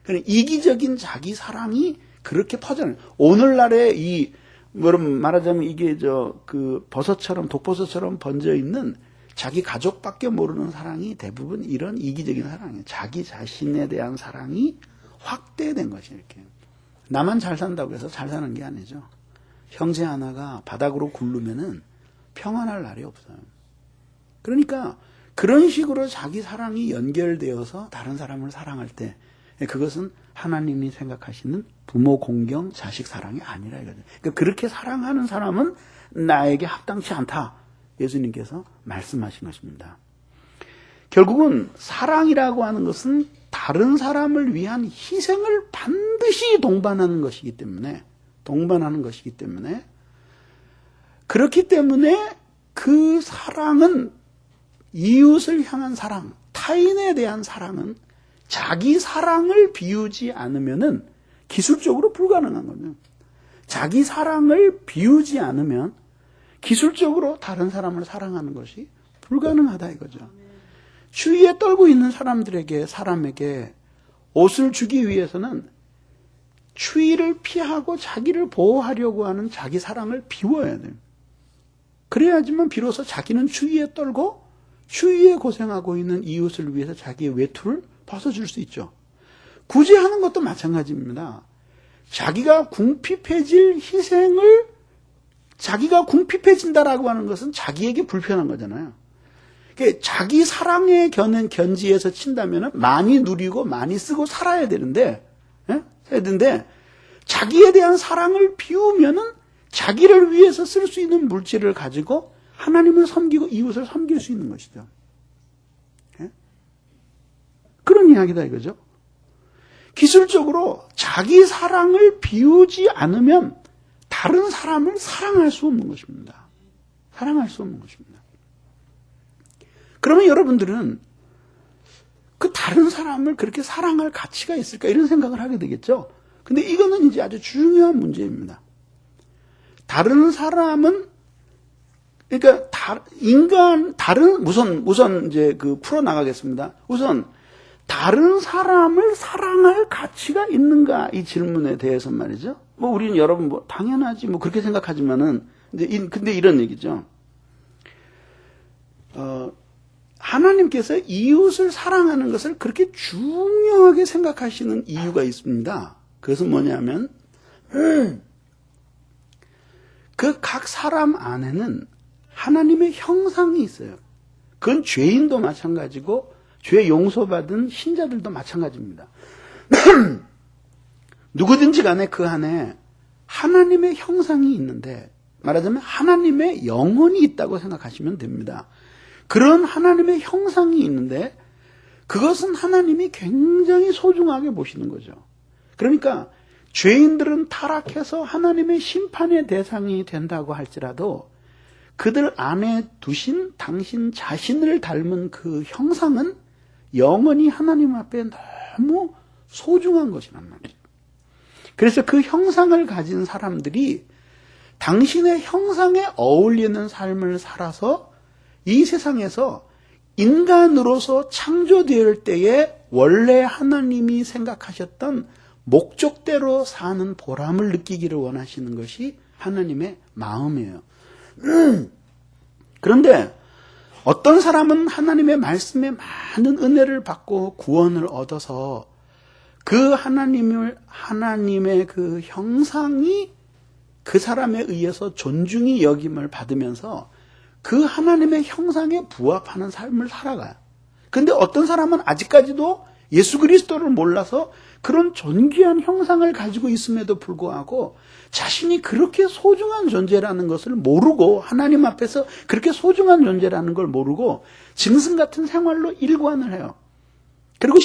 그러니까 이기적인 자기 사랑이 그렇게 퍼져나가요. 오늘날의 말하자면 이게 버섯처럼, 독버섯처럼 번져 있는 자기 가족밖에 모르는 사랑이 대부분 이런 이기적인 사랑이에요. 자기 자신에 대한 사랑이 확대된 것이 이렇게. 나만 잘 산다고 해서 잘 사는 게 아니죠. 형제 하나가 바닥으로 굴르면은 평안할 날이 없어요. 그러니까 그런 식으로 자기 사랑이 연결되어서 다른 사람을 사랑할 때 그것은 하나님이 생각하시는 부모 공경, 자식 사랑이 아니라 이거죠. 그러니까 그렇게 사랑하는 사람은 나에게 합당치 않다. 예수님께서 말씀하신 것입니다. 결국은 사랑이라고 하는 것은 다른 사람을 위한 희생을 반드시 동반하는 것이기 때문에 그렇기 때문에 그 사랑은 이웃을 향한 사랑, 타인에 대한 사랑은 자기 사랑을 비우지 않으면은 기술적으로 불가능한 거죠. 자기 사랑을 비우지 않으면 기술적으로 다른 사람을 사랑하는 것이 불가능하다 이거죠. 추위에 떨고 있는 사람에게 옷을 주기 위해서는 추위를 피하고 자기를 보호하려고 하는 자기 사랑을 비워야 돼요. 그래야지만 비로소 자기는 추위에 떨고 추위에 고생하고 있는 이웃을 위해서 자기의 외투를 벗어줄 수 있죠. 구제하는 것도 마찬가지입니다. 자기가 궁핍해진다라고 하는 것은 자기에게 불편한 거잖아요. 그러니까 자기 사랑에 견지해서 친다면 많이 누리고 많이 쓰고 살아야 되는데, 자기에 대한 사랑을 비우면은 자기를 위해서 쓸 수 있는 물질을 가지고 하나님을 섬기고 이웃을 섬길 수 있는 것이죠. 그런 이야기다 이거죠. 기술적으로 자기 사랑을 비우지 않으면 다른 사람을 사랑할 수 없는 것입니다. 그러면 여러분들은 그 다른 사람을 그렇게 사랑할 가치가 있을까 이런 생각을 하게 되겠죠. 근데 이거는 이제 아주 중요한 문제입니다. 다른 사람은 그러니까 우선 이제 풀어 나가겠습니다. 우선 다른 사람을 사랑할 가치가 있는가 이 질문에 대해서 말이죠. 우리는 여러분 당연하지 그렇게 생각하지만은 근데 이런 얘기죠. 하나님께서 이웃을 사랑하는 것을 그렇게 중요하게 생각하시는 이유가 있습니다. 그것은 뭐냐면 그 각 사람 안에는 하나님의 형상이 있어요. 그건 죄인도 마찬가지고 죄 용서받은 신자들도 마찬가지입니다. 누구든지 간에 그 안에 하나님의 형상이 있는데 말하자면 하나님의 영혼이 있다고 생각하시면 됩니다. 그런 하나님의 형상이 있는데 그것은 하나님이 굉장히 소중하게 보시는 거죠. 그러니까 죄인들은 타락해서 하나님의 심판의 대상이 된다고 할지라도 그들 안에 두신 당신 자신을 닮은 그 형상은 영원히 하나님 앞에 너무 소중한 것이란 말이에요. 그래서 그 형상을 가진 사람들이 당신의 형상에 어울리는 삶을 살아서 이 세상에서 인간으로서 창조될 때에 원래 하나님이 생각하셨던 목적대로 사는 보람을 느끼기를 원하시는 것이 하나님의 마음이에요. 그런데 어떤 사람은 하나님의 말씀에 많은 은혜를 받고 구원을 얻어서 그 하나님의 그 형상이 그 사람에 의해서 존중이 여김을 받으면서 그 하나님의 형상에 부합하는 삶을 살아가요. 근데 어떤 사람은 아직까지도 예수 그리스도를 몰라서 그런 존귀한 형상을 가지고 있음에도 불구하고 자신이 그렇게 소중한 존재라는 것을 모르고, 하나님 앞에서 그렇게 소중한 존재라는 걸 모르고 짐승 같은 생활로 일관을 해요. 그리고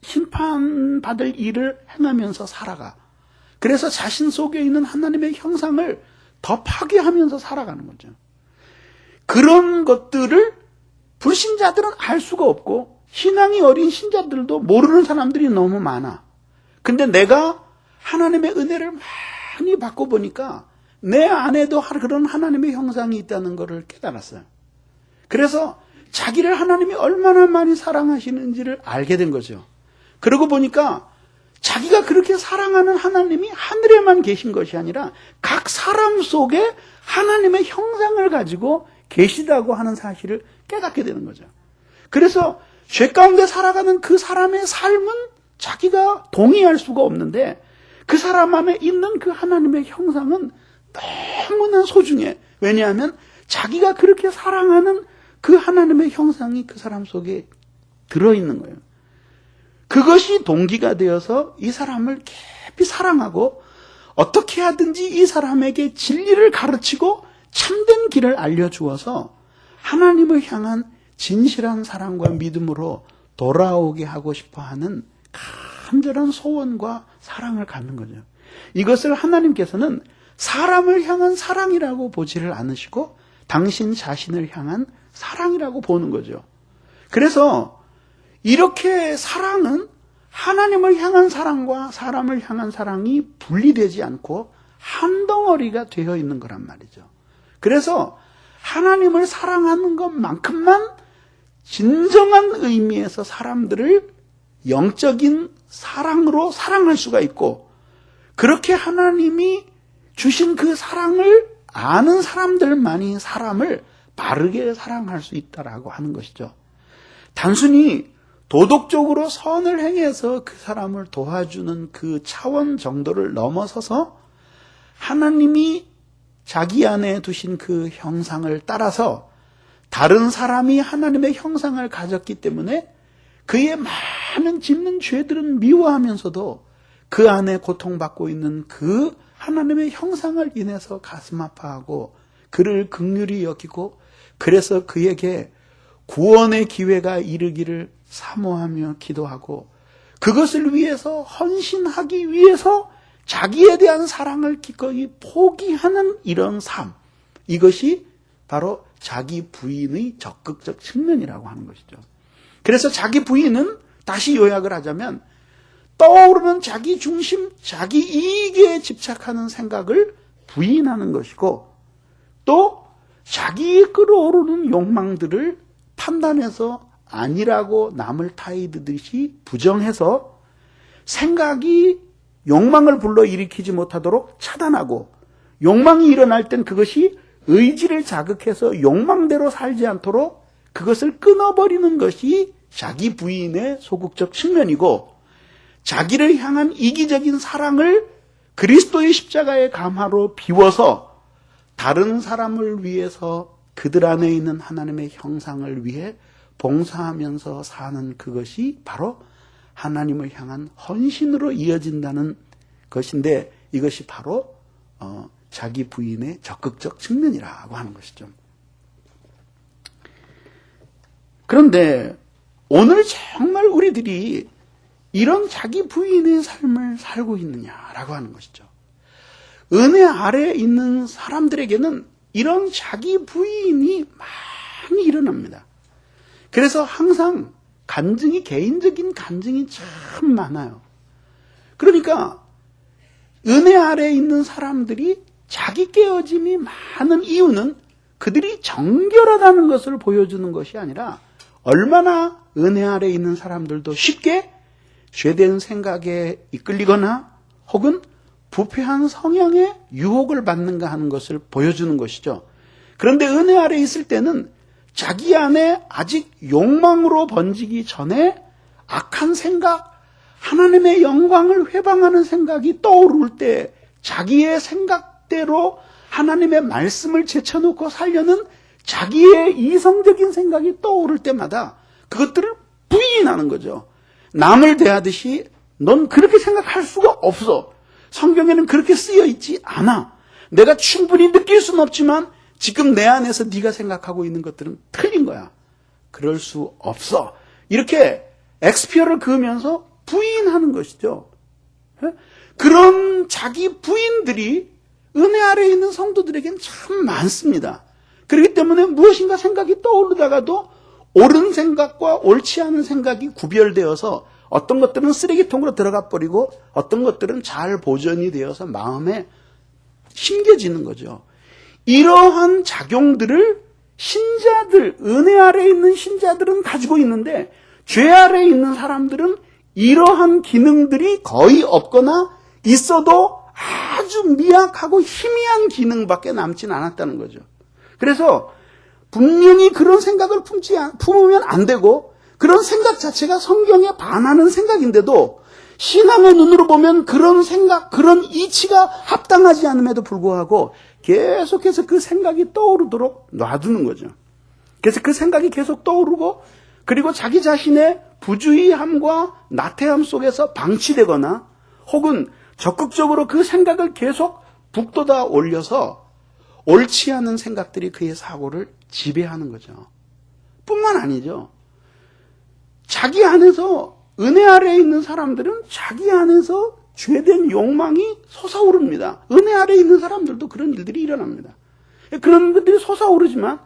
심판받을 일을 행하면서 살아가. 그래서 자신 속에 있는 하나님의 형상을 더 파괴하면서 살아가는 거죠. 그런 것들을 불신자들은 알 수가 없고 신앙이 어린 신자들도 모르는 사람들이 너무 많아. 근데 내가 하나님의 은혜를 많이 받고 보니까 내 안에도 그런 하나님의 형상이 있다는 것을 깨달았어요. 그래서 자기를 하나님이 얼마나 많이 사랑하시는지를 알게 된 거죠. 그러고 보니까 자기가 그렇게 사랑하는 하나님이 하늘에만 계신 것이 아니라 각 사람 속에 하나님의 형상을 가지고 계시다고 하는 사실을 깨닫게 되는 거죠. 그래서 죄 가운데 살아가는 그 사람의 삶은 자기가 동의할 수가 없는데 그 사람 안에 있는 그 하나님의 형상은 너무나 소중해. 왜냐하면 자기가 그렇게 사랑하는 그 하나님의 형상이 그 사람 속에 들어있는 거예요. 그것이 동기가 되어서 이 사람을 깊이 사랑하고 어떻게 하든지 이 사람에게 진리를 가르치고 참된 길을 알려주어서 하나님을 향한 진실한 사랑과 믿음으로 돌아오게 하고 싶어하는 간절한 소원과 사랑을 갖는 거죠. 이것을 하나님께서는 사람을 향한 사랑이라고 보지를 않으시고 당신 자신을 향한 사랑이라고 보는 거죠. 그래서 이렇게 사랑은 하나님을 향한 사랑과 사람을 향한 사랑이 분리되지 않고 한 덩어리가 되어 있는 거란 말이죠. 그래서 하나님을 사랑하는 것만큼만 진정한 의미에서 사람들을 영적인 사랑으로 사랑할 수가 있고, 그렇게 하나님이 주신 그 사랑을 아는 사람들만이 사람을 바르게 사랑할 수 있다라고 하는 것이죠. 단순히 도덕적으로 선을 행해서 그 사람을 도와주는 그 차원 정도를 넘어서서 하나님이 자기 안에 두신 그 형상을 따라서 다른 사람이 하나님의 형상을 가졌기 때문에 그의 많은 짓는 죄들은 미워하면서도 그 안에 고통받고 있는 그 하나님의 형상을 인해서 가슴 아파하고 그를 긍휼히 여기고, 그래서 그에게 구원의 기회가 이르기를 사모하며 기도하고 그것을 위해서 헌신하기 위해서 자기에 대한 사랑을 기꺼이 포기하는 이런 삶, 이것이 바로 자기 부인의 적극적 측면이라고 하는 것이죠. 그래서 자기 부인은, 다시 요약을 하자면, 떠오르는 자기 중심, 자기 이익에 집착하는 생각을 부인하는 것이고, 또 자기 끌어오르는 욕망들을 판단해서 아니라고 남을 타이드듯이 부정해서 생각이 욕망을 불러일으키지 못하도록 차단하고, 욕망이 일어날 땐 그것이 의지를 자극해서 욕망대로 살지 않도록 그것을 끊어버리는 것이 자기 부인의 소극적 측면이고, 자기를 향한 이기적인 사랑을 그리스도의 십자가의 감화로 비워서 다른 사람을 위해서 그들 안에 있는 하나님의 형상을 위해 봉사하면서 사는 그것이 바로 하나님을 향한 헌신으로 이어진다는 것인데, 이것이 바로 자기 부인의 적극적 측면이라고 하는 것이죠. 그런데 오늘 정말 우리들이 이런 자기 부인의 삶을 살고 있느냐라고 하는 것이죠. 은혜 아래에 있는 사람들에게는 이런 자기 부인이 많이 일어납니다. 그래서 항상 간증이, 개인적인 간증이 참 많아요. 그러니까 은혜 아래에 있는 사람들이 자기 깨어짐이 많은 이유는 그들이 정결하다는 것을 보여주는 것이 아니라 얼마나 은혜 아래에 있는 사람들도 쉽게 죄된 생각에 이끌리거나 혹은 부패한 성향에 유혹을 받는가 하는 것을 보여주는 것이죠. 그런데 은혜 아래에 있을 때는 자기 안에 아직 욕망으로 번지기 전에 악한 생각, 하나님의 영광을 회방하는 생각이 떠오를 때 자기의 생각대로 하나님의 말씀을 제쳐놓고 살려는 자기의 이성적인 생각이 떠오를 때마다 그것들을 부인하는 거죠. 남을 대하듯이 넌 그렇게 생각할 수가 없어. 성경에는 그렇게 쓰여 있지 않아. 내가 충분히 느낄 수는 없지만 지금 내 안에서 네가 생각하고 있는 것들은 틀린 거야. 그럴 수 없어. 이렇게 엑스피어를 그으면서 부인하는 것이죠. 그런 자기 부인들이 은혜 아래에 있는 성도들에게는 참 많습니다. 그렇기 때문에 무엇인가 생각이 떠오르다가도 옳은 생각과 옳지 않은 생각이 구별되어서 어떤 것들은 쓰레기통으로 들어가 버리고 어떤 것들은 잘 보존이 되어서 마음에 심겨지는 거죠. 이러한 작용들을 신자들, 은혜 아래에 있는 신자들은 가지고 있는데 죄 아래에 있는 사람들은 이러한 기능들이 거의 없거나 있어도 아주 미약하고 희미한 기능밖에 남진 않았다는 거죠. 그래서 분명히 그런 생각을 품으면 안 되고 그런 생각 자체가 성경에 반하는 생각인데도 신앙의 눈으로 보면 그런 생각, 그런 이치가 합당하지 않음에도 불구하고 계속해서 그 생각이 떠오르도록 놔두는 거죠. 그래서 그 생각이 계속 떠오르고 그리고 자기 자신의 부주의함과 나태함 속에서 방치되거나 혹은 적극적으로 그 생각을 계속 북돋아 올려서 옳지 않은 생각들이 그의 사고를 지배하는 거죠. 뿐만 아니죠. 자기 안에서 은혜 아래에 있는 사람들은 자기 안에서 죄된 욕망이 솟아오릅니다. 은혜 아래에 있는 사람들도 그런 일들이 일어납니다. 그런 것들이 솟아오르지만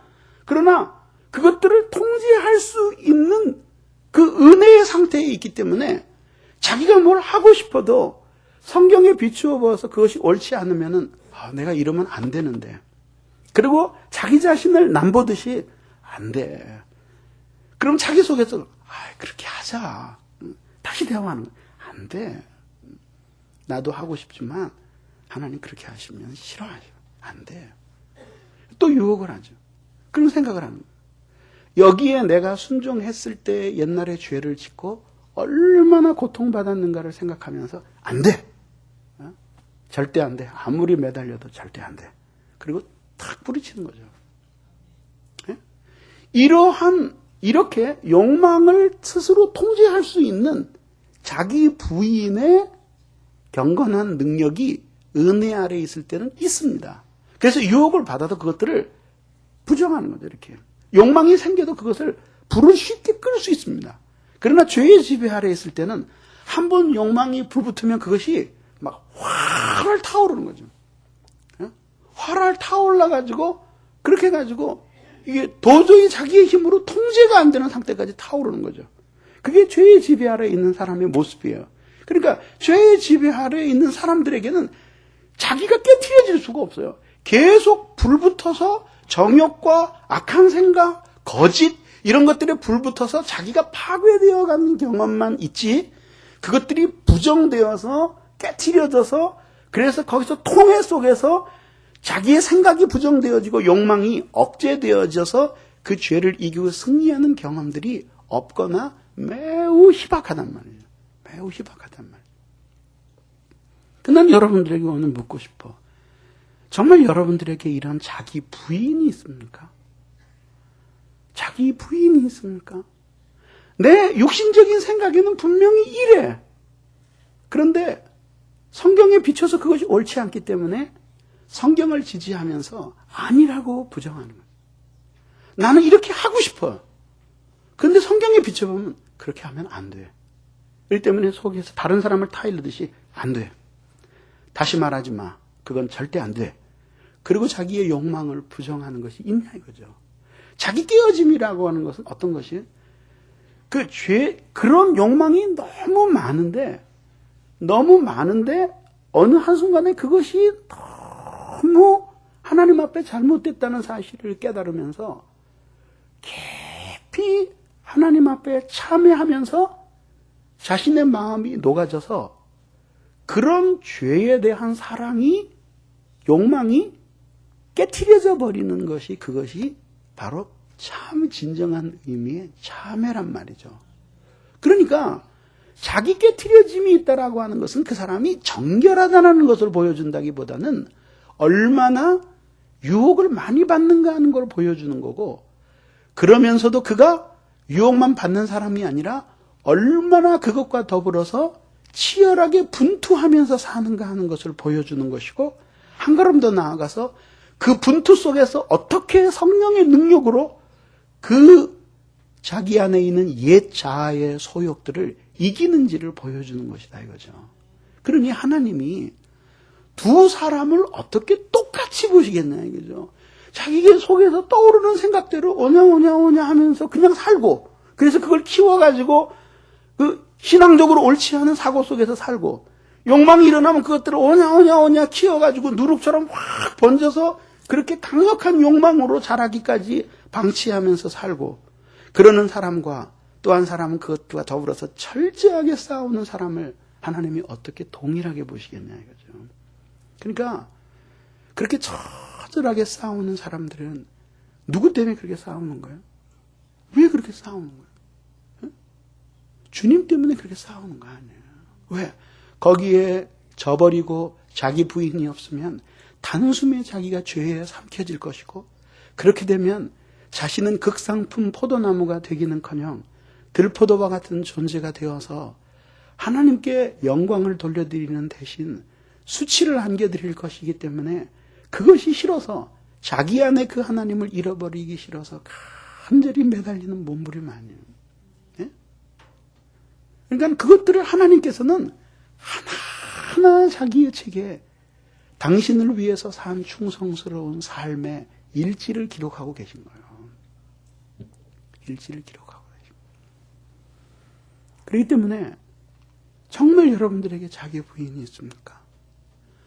그러나 그것들을 통제할 수 있는 그 은혜의 상태에 있기 때문에 자기가 뭘 하고 싶어도 성경에 비추어 보아서 그것이 옳지 않으면은 내가 이러면 안 되는데. 그리고 자기 자신을 남보듯이 안 돼. 그럼 자기 속에서 그렇게 하자. 다시 대화하는 거야. 안 돼. 나도 하고 싶지만 하나님 그렇게 하시면 싫어하죠. 안 돼. 또 유혹을 하죠. 그런 생각을 하는 거예요. 여기에 내가 순종했을 때 옛날에 죄를 짓고 얼마나 고통받았는가를 생각하면서 안 돼. 절대 안 돼. 아무리 매달려도 절대 안 돼. 그리고 탁 부딪히는 거죠. 이렇게 욕망을 스스로 통제할 수 있는 자기 부인의 경건한 능력이 은혜 아래에 있을 때는 있습니다. 그래서 유혹을 받아도 그것들을 부정하는 거죠. 이렇게 욕망이 생겨도 그것을 불을 쉽게 끌 수 있습니다. 그러나 죄의 지배 아래에 있을 때는 한 번 욕망이 불붙으면 그것이 막 활활 타오르는 거죠. 활활 타올라가지고 그렇게 해가지고 이게 도저히 자기의 힘으로 통제가 안 되는 상태까지 타오르는 거죠. 그게 죄의 지배 아래에 있는 사람의 모습이에요. 그러니까 죄의 지배 아래에 있는 사람들에게는 자기가 깨트려질 수가 없어요. 계속 불붙어서 정욕과 악한 생각, 거짓 이런 것들에 불붙어서 자기가 파괴되어 가는 경험만 있지 그것들이 부정되어서 깨트려져서 그래서 거기서 통해 속에서 자기의 생각이 부정되어지고 욕망이 억제되어져서 그 죄를 이기고 승리하는 경험들이 없거나 매우 희박하단 말이에요. 매우 희박하단 말이에요. 난 여러분들에게 오늘 묻고 싶어. 정말 여러분들에게 이런 자기 부인이 있습니까? 자기 부인이 있습니까? 내 육신적인 생각에는 분명히 이래. 그런데 성경에 비춰서 그것이 옳지 않기 때문에 성경을 지지하면서 아니라고 부정하는 거예요. 나는 이렇게 하고 싶어. 그런데 성경에 비춰보면 그렇게 하면 안 돼. 그렇기 때문에 속에서 다른 사람을 타일르듯이 안 돼. 다시 말하지 마. 그건 절대 안 돼. 그리고 자기의 욕망을 부정하는 것이 있냐 이거죠. 자기 깨어짐이라고 하는 것은 어떤 것이? 그런 욕망이 너무 많은데 어느 한순간에 그것이 너무 하나님 앞에 잘못됐다는 사실을 깨달으면서 깊이 하나님 앞에 참회하면서 자신의 마음이 녹아져서 그런 죄에 대한 사랑이, 욕망이 깨트려져 버리는 것이 그것이 바로 참 진정한 의미의 참회란 말이죠. 그러니까 자기 깨트려짐이 있다라고 하는 것은 그 사람이 정결하다는 것을 보여준다기보다는 얼마나 유혹을 많이 받는가 하는 걸 보여주는 거고, 그러면서도 그가 유혹만 받는 사람이 아니라 얼마나 그것과 더불어서 치열하게 분투하면서 사는가 하는 것을 보여주는 것이고, 한 걸음 더 나아가서 그 분투 속에서 어떻게 성령의 능력으로 그 자기 안에 있는 옛 자아의 소욕들을 이기는지를 보여주는 것이다 이거죠. 그러니 하나님이 두 사람을 어떻게 똑같이 보시겠냐 이거죠. 자기 속에서 떠오르는 생각대로 오냐 하면서 그냥 살고, 그래서 그걸 키워가지고 그 신앙적으로 옳지 않은 사고 속에서 살고, 욕망이 일어나면 그것들을 오냐 키워가지고 누룩처럼 확 번져서 그렇게 강력한 욕망으로 자라기까지 방치하면서 살고, 그러는 사람과 또 한 사람은 그것과 더불어서 철저하게 싸우는 사람을 하나님이 어떻게 동일하게 보시겠냐 이거죠. 그러니까 그렇게 처절하게 싸우는 사람들은 누구 때문에 그렇게 싸우는 거예요? 왜 그렇게 싸우는 거예요? 주님 때문에 그렇게 싸우는 거 아니에요. 왜? 거기에 져버리고 자기 부인이 없으면 단숨에 자기가 죄에 삼켜질 것이고, 그렇게 되면 자신은 극상품 포도나무가 되기는커녕 들포도와 같은 존재가 되어서 하나님께 영광을 돌려드리는 대신 수치를 안겨드릴 것이기 때문에 그것이 싫어서 자기 안에 그 하나님을 잃어버리기 싫어서 간절히 매달리는 몸부림 아니에요. 예? 그러니까 그것들을 하나님께서는 하나하나 자기의 책에 당신을 위해서 산 충성스러운 삶의 일지를 기록하고 계신 거예요. 일지를 기록하고 계신 거예요. 그렇기 때문에 정말 여러분들에게 자기 부인이 있습니까?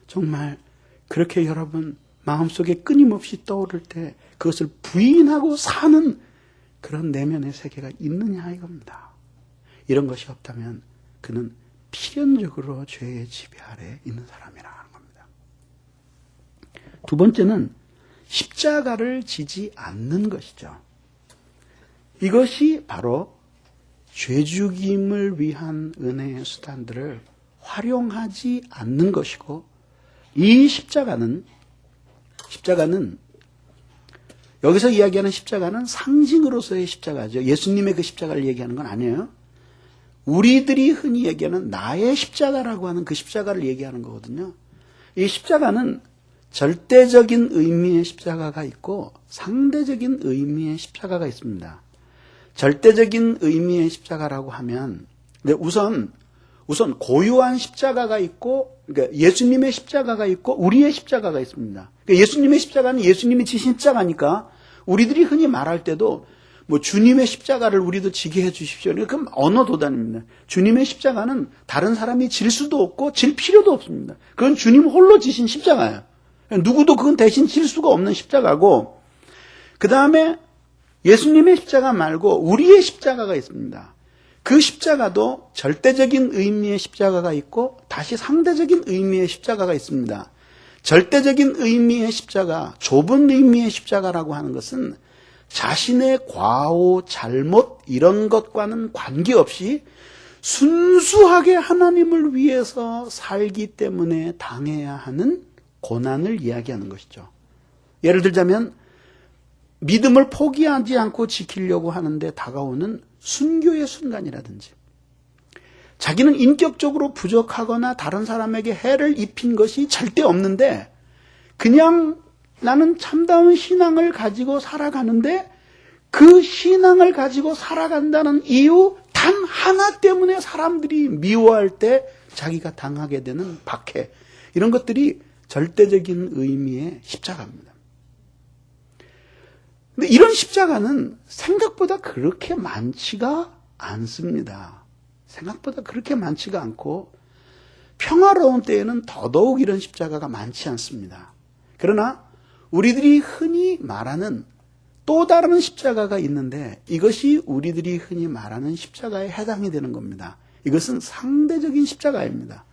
정말 그렇게 여러분 마음속에 끊임없이 떠오를 때 그것을 부인하고 사는 그런 내면의 세계가 있느냐 이겁니다. 이런 것이 없다면 그는 필연적으로 죄의 지배 아래 있는 사람이라는 겁니다. 두 번째는 십자가를 지지 않는 것이죠. 이것이 바로 죄죽임을 위한 은혜의 수단들을 활용하지 않는 것이고, 이 십자가는 여기서 이야기하는 십자가는 상징으로서의 십자가죠. 예수님의 그 십자가를 얘기하는 건 아니에요. 우리들이 흔히 얘기하는 나의 십자가라고 하는 그 십자가를 얘기하는 거거든요. 이 십자가는 절대적인 의미의 십자가가 있고 상대적인 의미의 십자가가 있습니다. 절대적인 의미의 십자가라고 하면 우선 고유한 십자가가 있고, 그러니까 예수님의 십자가가 있고 우리의 십자가가 있습니다. 그러니까 예수님의 십자가는 예수님이 지신 십자가니까 우리들이 흔히 말할 때도 뭐 주님의 십자가를 우리도 지게 해 주십시오. 그럼 언어 도단입니다. 주님의 십자가는 다른 사람이 질 수도 없고 질 필요도 없습니다. 그건 주님 홀로 지신 십자가예요. 누구도 그건 대신 질 수가 없는 십자가고, 그 다음에 예수님의 십자가 말고 우리의 십자가가 있습니다. 그 십자가도 절대적인 의미의 십자가가 있고 다시 상대적인 의미의 십자가가 있습니다. 절대적인 의미의 십자가, 좁은 의미의 십자가라고 하는 것은 자신의 과오, 잘못 이런 것과는 관계없이 순수하게 하나님을 위해서 살기 때문에 당해야 하는 고난을 이야기하는 것이죠. 예를 들자면 믿음을 포기하지 않고 지키려고 하는데 다가오는 순교의 순간이라든지, 자기는 인격적으로 부족하거나 다른 사람에게 해를 입힌 것이 절대 없는데 그냥 나는 참다운 신앙을 가지고 살아가는데 그 신앙을 가지고 살아간다는 이유 단 하나 때문에 사람들이 미워할 때 자기가 당하게 되는 박해, 이런 것들이 절대적인 의미의 십자가입니다. 근데 이런 십자가는 생각보다 그렇게 많지가 않습니다. 생각보다 그렇게 많지가 않고 평화로운 때에는 더더욱 이런 십자가가 많지 않습니다. 그러나 우리들이 흔히 말하는 또 다른 십자가가 있는데 이것이 우리들이 흔히 말하는 십자가에 해당이 되는 겁니다. 이것은 상대적인 십자가입니다.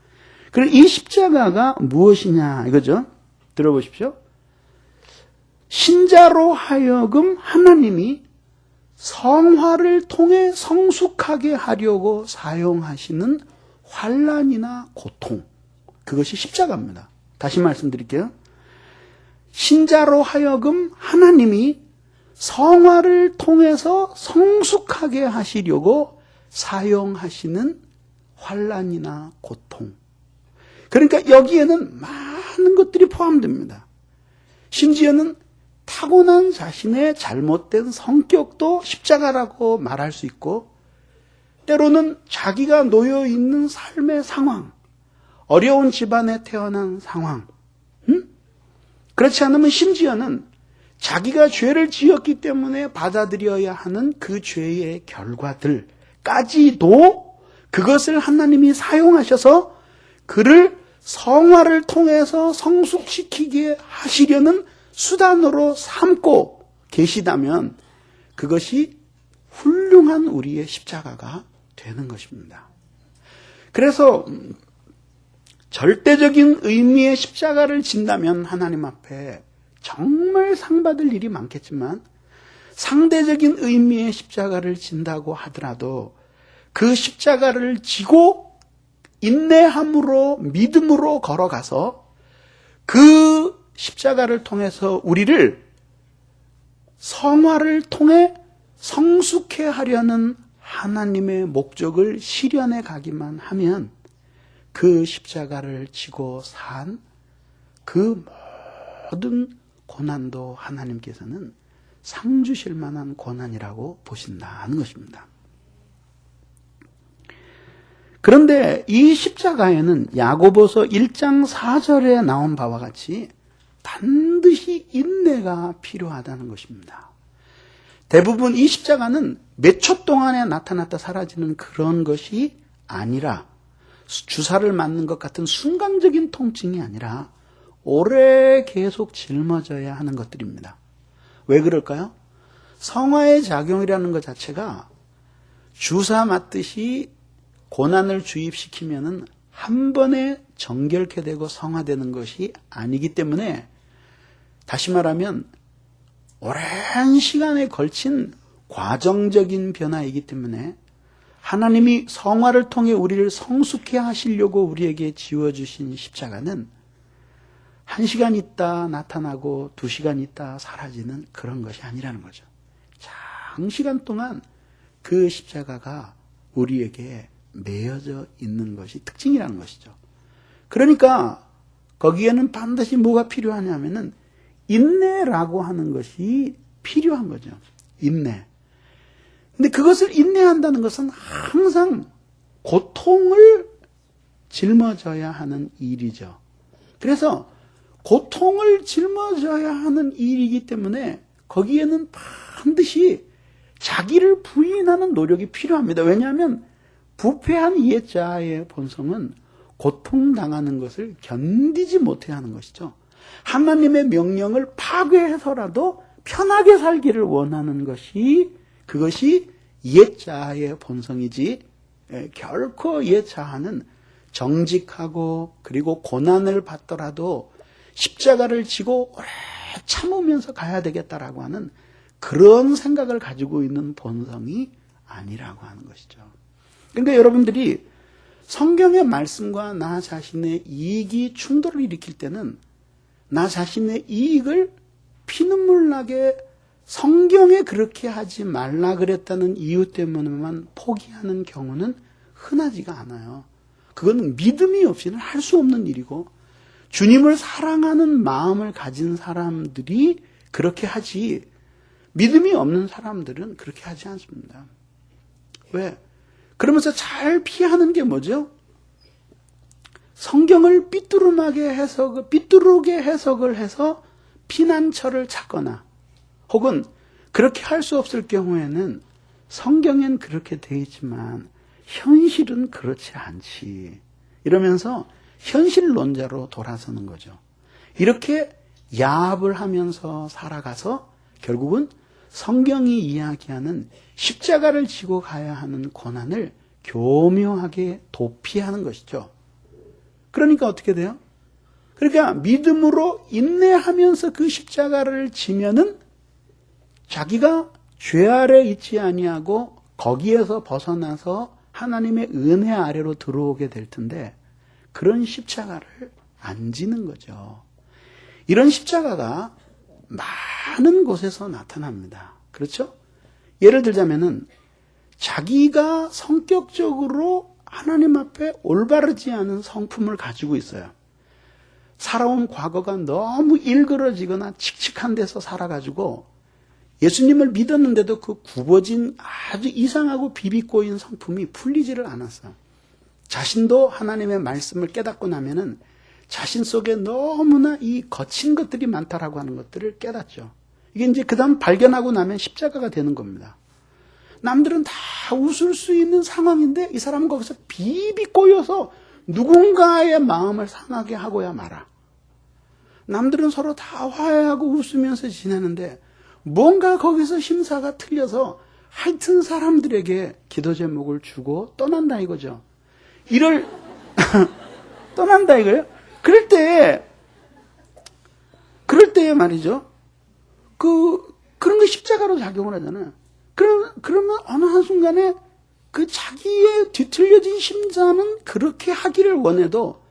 그럼 이 십자가가 무엇이냐 이거죠. 들어보십시오. 신자로 하여금 하나님이 성화를 통해 성숙하게 하려고 사용하시는 환난이나 고통, 그것이 십자가입니다. 다시 말씀드릴게요. 신자로 하여금 하나님이 성화를 통해서 성숙하게 하시려고 사용하시는 환난이나 고통. 그러니까 여기에는 많은 것들이 포함됩니다. 심지어는 타고난 자신의 잘못된 성격도 십자가라고 말할 수 있고, 때로는 자기가 놓여 있는 삶의 상황, 어려운 집안에 태어난 상황, 그렇지 않으면 심지어는 자기가 죄를 지었기 때문에 받아들여야 하는 그 죄의 결과들까지도 그것을 하나님이 사용하셔서 그를 성화를 통해서 성숙시키게 하시려는 수단으로 삼고 계시다면 그것이 훌륭한 우리의 십자가가 되는 것입니다. 그래서 절대적인 의미의 십자가를 진다면 하나님 앞에 정말 상받을 일이 많겠지만, 상대적인 의미의 십자가를 진다고 하더라도 그 십자가를 지고 인내함으로 믿음으로 걸어가서 그 십자가를 통해서 우리를 성화를 통해 성숙해 하려는 하나님의 목적을 실현해 가기만 하면 그 십자가를 지고 산 그 모든 고난도 하나님께서는 상 주실 만한 고난이라고 보신다는 것입니다. 그런데 이 십자가에는 야고보서 1장 4절에 나온 바와 같이 반드시 인내가 필요하다는 것입니다. 대부분 이 십자가는 몇 초 동안에 나타났다 사라지는 그런 것이 아니라, 주사를 맞는 것 같은 순간적인 통증이 아니라 오래 계속 짊어져야 하는 것들입니다. 왜 그럴까요? 성화의 작용이라는 것 자체가 주사 맞듯이 고난을 주입시키면은 한 번에 정결케 되고 성화되는 것이 아니기 때문에, 다시 말하면 오랜 시간에 걸친 과정적인 변화이기 때문에 하나님이 성화를 통해 우리를 성숙해 하시려고 우리에게 지어주신 십자가는 1시간 있다 나타나고 2시간 있다 사라지는 그런 것이 아니라는 거죠. 장시간 동안 그 십자가가 우리에게 매여져 있는 것이 특징이라는 것이죠. 그러니까 거기에는 반드시 뭐가 필요하냐면은 인내라고 하는 것이 필요한 거죠. 인내. 근데 그것을 인내한다는 것은 항상 고통을 짊어져야 하는 일이죠. 그래서 고통을 짊어져야 하는 일이기 때문에 거기에는 반드시 자기를 부인하는 노력이 필요합니다. 왜냐하면 부패한 옛자의 본성은 고통당하는 것을 견디지 못해 하는 것이죠. 하나님의 명령을 파괴해서라도 편하게 살기를 원하는 것이, 그것이 옛자의 본성이지, 결코 옛자는 정직하고 그리고 고난을 받더라도 십자가를 지고 오래 참으면서 가야 되겠다라고 하는 그런 생각을 가지고 있는 본성이 아니라고 하는 것이죠. 그러니까 여러분들이 성경의 말씀과 나 자신의 이익이 충돌을 일으킬 때는 나 자신의 이익을 피눈물 나게 성경에 그렇게 하지 말라 그랬다는 이유 때문에만 포기하는 경우는 흔하지가 않아요. 그건 믿음이 없이는 할 수 없는 일이고, 주님을 사랑하는 마음을 가진 사람들이 그렇게 하지, 믿음이 없는 사람들은 그렇게 하지 않습니다. 왜? 그러면서 잘 피하는 게 뭐죠? 성경을 삐뚤게 해석을 해서 피난처를 찾거나, 혹은 그렇게 할 수 없을 경우에는 성경엔 그렇게 돼 있지만 현실은 그렇지 않지, 이러면서 현실론자로 돌아서는 거죠. 이렇게 야합을 하면서 살아가서 결국은 성경이 이야기하는 십자가를 지고 가야 하는 고난을 교묘하게 도피하는 것이죠. 그러니까 어떻게 돼요? 그러니까 믿음으로 인내하면서 그 십자가를 지면은 자기가 죄 아래 있지 아니하고 거기에서 벗어나서 하나님의 은혜 아래로 들어오게 될 텐데, 그런 십자가를 안 지는 거죠. 이런 십자가가 많은 곳에서 나타납니다. 그렇죠? 예를 들자면은 자기가 성격적으로 하나님 앞에 올바르지 않은 성품을 가지고 있어요. 살아온 과거가 너무 일그러지거나 칙칙한 데서 살아가지고 예수님을 믿었는데도 그 굽어진 아주 이상하고 비비꼬인 성품이 풀리지를 않았어요. 자신도 하나님의 말씀을 깨닫고 나면은 자신 속에 너무나 이 거친 것들이 많다라고 하는 것들을 깨닫죠. 이게 이제 그 다음 발견하고 나면 십자가가 되는 겁니다. 남들은 다 웃을 수 있는 상황인데 이 사람은 거기서 비비 꼬여서 누군가의 마음을 상하게 하고야 말아. 남들은 서로 다 화해하고 웃으면서 지내는데 뭔가 거기서 심사가 틀려서 하여튼 사람들에게 기도 제목을 주고 떠난다 이거죠. 이를 떠난다 이거예요. 그럴 때 말이죠. 그런 게 십자가로 작용을 하잖아요. 그러면 어느 한순간에 그 자기의 뒤틀려진 심장은 그렇게 하기를 원해도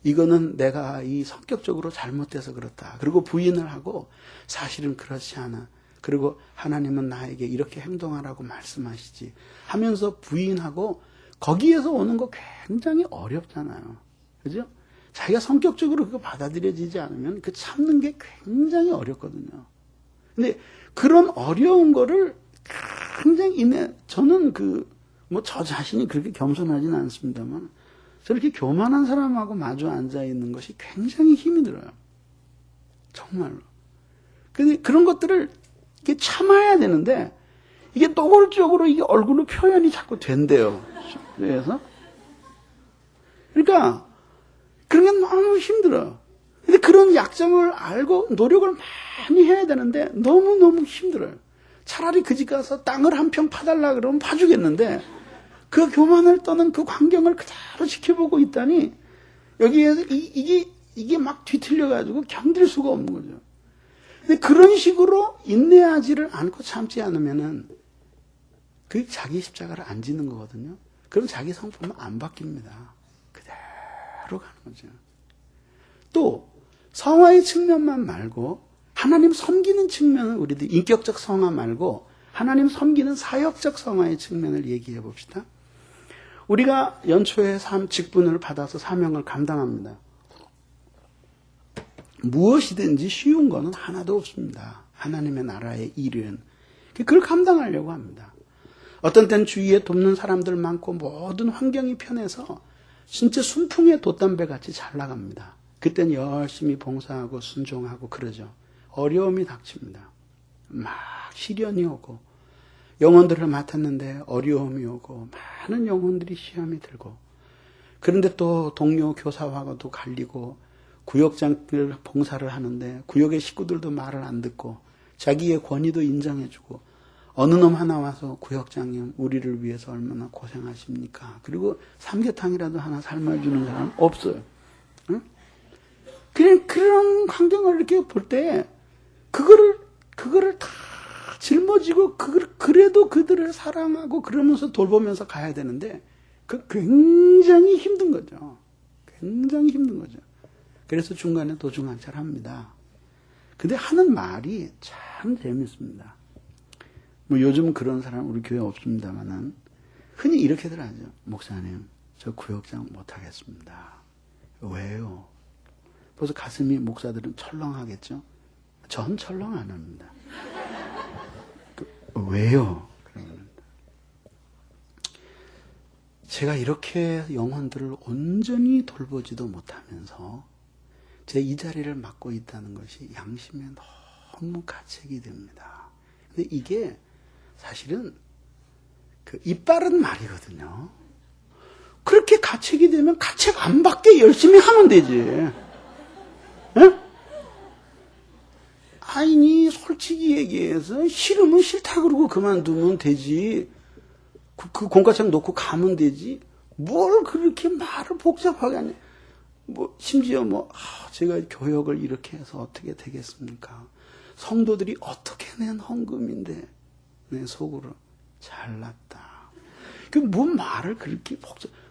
이거는 내가 이 성격적으로 잘못돼서 그렇다. 그리고 부인을 하고 사실은 그렇지 않아. 그리고 하나님은 나에게 이렇게 행동하라고 말씀하시지 하면서 부인하고 거기에서 오는 거 굉장히 어렵잖아요. 그죠? 자기가 성격적으로 그거 받아들여지지 않으면 그 참는 게 굉장히 어렵거든요. 근데 그런 어려운 거를 굉장히 저는 저 자신이 그렇게 겸손하지는 않습니다만 저렇게 교만한 사람하고 마주 앉아 있는 것이 굉장히 힘이 들어요. 정말로. 근데 그런 것들을 이게 참아야 되는데 이게 노골적으로 이게 얼굴로 표현이 자꾸 된대요. 그래서 그러니까 그런 게 너무 힘들어요. 근데 그런 약점을 알고 노력을 많이 해야 되는데 너무너무 힘들어요. 차라리 그 집 가서 땅을 한 평 파달라 그러면 파주겠는데 그 교만을 떠는 그 광경을 그대로 지켜보고 있다니 여기에서 이게 막 뒤틀려가지고 견딜 수가 없는 거죠. 근데 그런 식으로 인내하지를 않고 참지 않으면은 그 자기 십자가를 안 지는 거거든요. 그럼 자기 성품은 안 바뀝니다. 그대로 가는 거죠. 또 성화의 측면만 말고 하나님 섬기는 측면을 우리들 인격적 성화 말고 하나님 섬기는 사역적 성화의 측면을 얘기해 봅시다. 우리가 연초에 직분을 받아서 사명을 감당합니다. 무엇이든지 쉬운 거는 하나도 없습니다. 하나님의 나라의 일은. 그걸 감당하려고 합니다. 어떤 때는 주위에 돕는 사람들 많고 모든 환경이 편해서 진짜 순풍의 돛담배 같이 잘 나갑니다. 그때는 열심히 봉사하고 순종하고 그러죠. 어려움이 닥칩니다. 막 시련이 오고 영혼들을 맡았는데 어려움이 오고 많은 영혼들이 시험이 들고 그런데 또 동료 교사와도 갈리고 구역장들 봉사를 하는데 구역의 식구들도 말을 안 듣고 자기의 권위도 인정해주고 어느 놈 하나 와서 구역장님 우리를 위해서 얼마나 고생하십니까? 그리고 삼계탕이라도 하나 삶아주는 사람 없어요. 응? 그냥 그런 환경을 이렇게 볼 때 그거를 다 짊어지고 그래도 그들을 사랑하고 그러면서 돌보면서 가야 되는데 그 굉장히 힘든 거죠. 굉장히 힘든 거죠. 그래서 중간에 도중안찰합니다. 근데 하는 말이 참 재밌습니다. 뭐 요즘 그런 사람 우리 교회 없습니다만은 흔히 이렇게들 하죠. 목사님, 저 구역장 못하겠습니다. 왜요? 벌써 가슴이 목사들은 철렁하겠죠? 전 철렁 안 합니다. 왜요? 그러면 제가 이렇게 영혼들을 온전히 돌보지도 못하면서 제 이 자리를 맡고 있다는 것이 양심에 너무 가책이 됩니다. 근데 이게 사실은 입 바른 말이거든요. 그렇게 가책이 되면 가책 안 받게 열심히 하면 되지. 에? 아니 솔직히 얘기해서 싫으면 싫다 그러고 그만두면 되지. 그 공과장 놓고 가면 되지. 뭘 그렇게 말을 복잡하게 하냐. 심지어 제가 교역을 이렇게 해서 어떻게 되겠습니까? 성도들이 어떻게 낸 헌금인데 내 속으로 잘났다. 뭔 말을 그렇게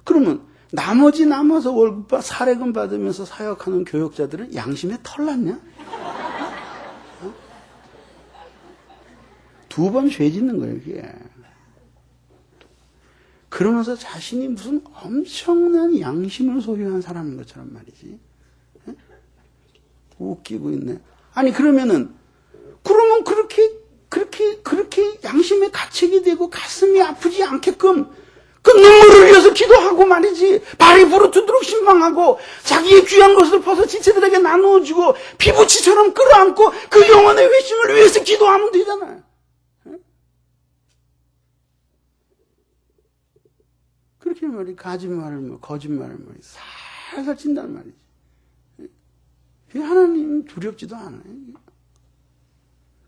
그러면 나머지 남아서 월급 사례금 받으면서 사역하는 교역자들은 양심에 털났냐? 2번 죄 짓는 거예요, 이게. 그러면서 자신이 무슨 엄청난 양심을 소유한 사람인 것처럼 말이지. 웃기고 있네. 아니, 그러면 그렇게 양심에 가책이 되고 가슴이 아프지 않게끔 그 눈물을 흘려서 기도하고 말이지. 발이 부르트도록 신방하고 자기의 귀한 것을 벗어 지체들에게 나누어주고 피부치처럼 끌어안고 그 영혼의 회심을 위해서 기도하면 되잖아요. 그렇게 말이 거짓말을 살살 친단 말이지. 하나님 두렵지도 않아요.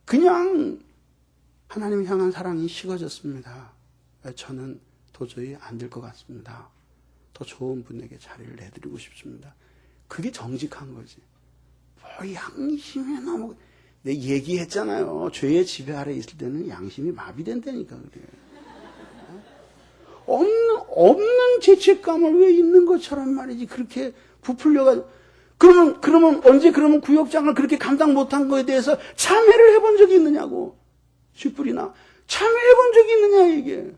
그냥 하나님 향한 사랑이 식어졌습니다. 저는 도저히 안 될 것 같습니다. 더 좋은 분에게 자리를 내드리고 싶습니다. 그게 정직한 거지. 뭐 양심에 너무 내 얘기했잖아요. 죄의 지배 아래 있을 때는 양심이 마비된다니까 그래. 없는 죄책감을 왜 있는 것처럼 말이지 그렇게 부풀려가지고 그러면 언제 구역장을 그렇게 감당 못한 거에 대해서 참회를 해본 적이 있느냐고. 쥐뿔이나 참회해본 적이 있느냐 이게.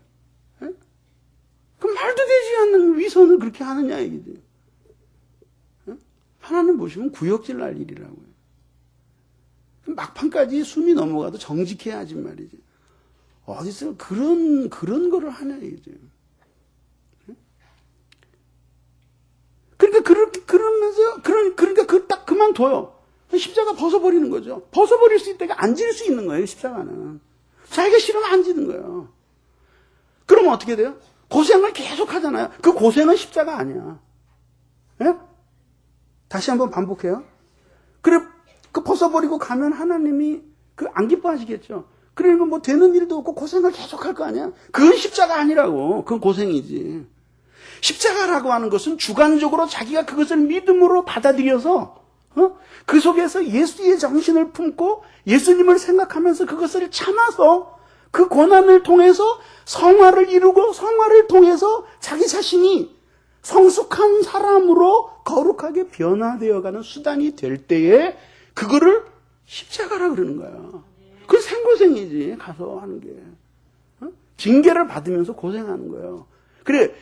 그 말도 되지 않는 위선을 그렇게 하느냐 이게. 하나님 보시면 구역질 날 일이라고요. 막판까지 숨이 넘어가도 정직해야지 말이지. 어디서 그런 거를 하냐 이게. 그러니까 딱 그만둬요. 십자가 벗어버리는 거죠. 벗어버릴 수 있다가 안 질 수 있는 거예요, 십자가는. 자기가 싫으면 안 지는 거예요. 그러면 어떻게 돼요? 고생을 계속 하잖아요. 그 고생은 십자가 아니야. 예? 다시 한번 반복해요. 그래, 그 벗어버리고 가면 하나님이 안 기뻐하시겠죠. 그러니까 뭐 되는 일도 없고 고생을 계속 할 거 아니야? 그건 십자가 아니라고. 그건 고생이지. 십자가라고 하는 것은 주관적으로 자기가 그것을 믿음으로 받아들여서 그 속에서 예수의 정신을 품고 예수님을 생각하면서 그것을 참아서 그 고난을 통해서 성화를 이루고 성화를 통해서 자기 자신이 성숙한 사람으로 거룩하게 변화되어가는 수단이 될 때에 그거를 십자가라 그러는 거야. 그건 생고생이지 가서 하는 게. 징계를 받으면서 고생하는 거예요. 그래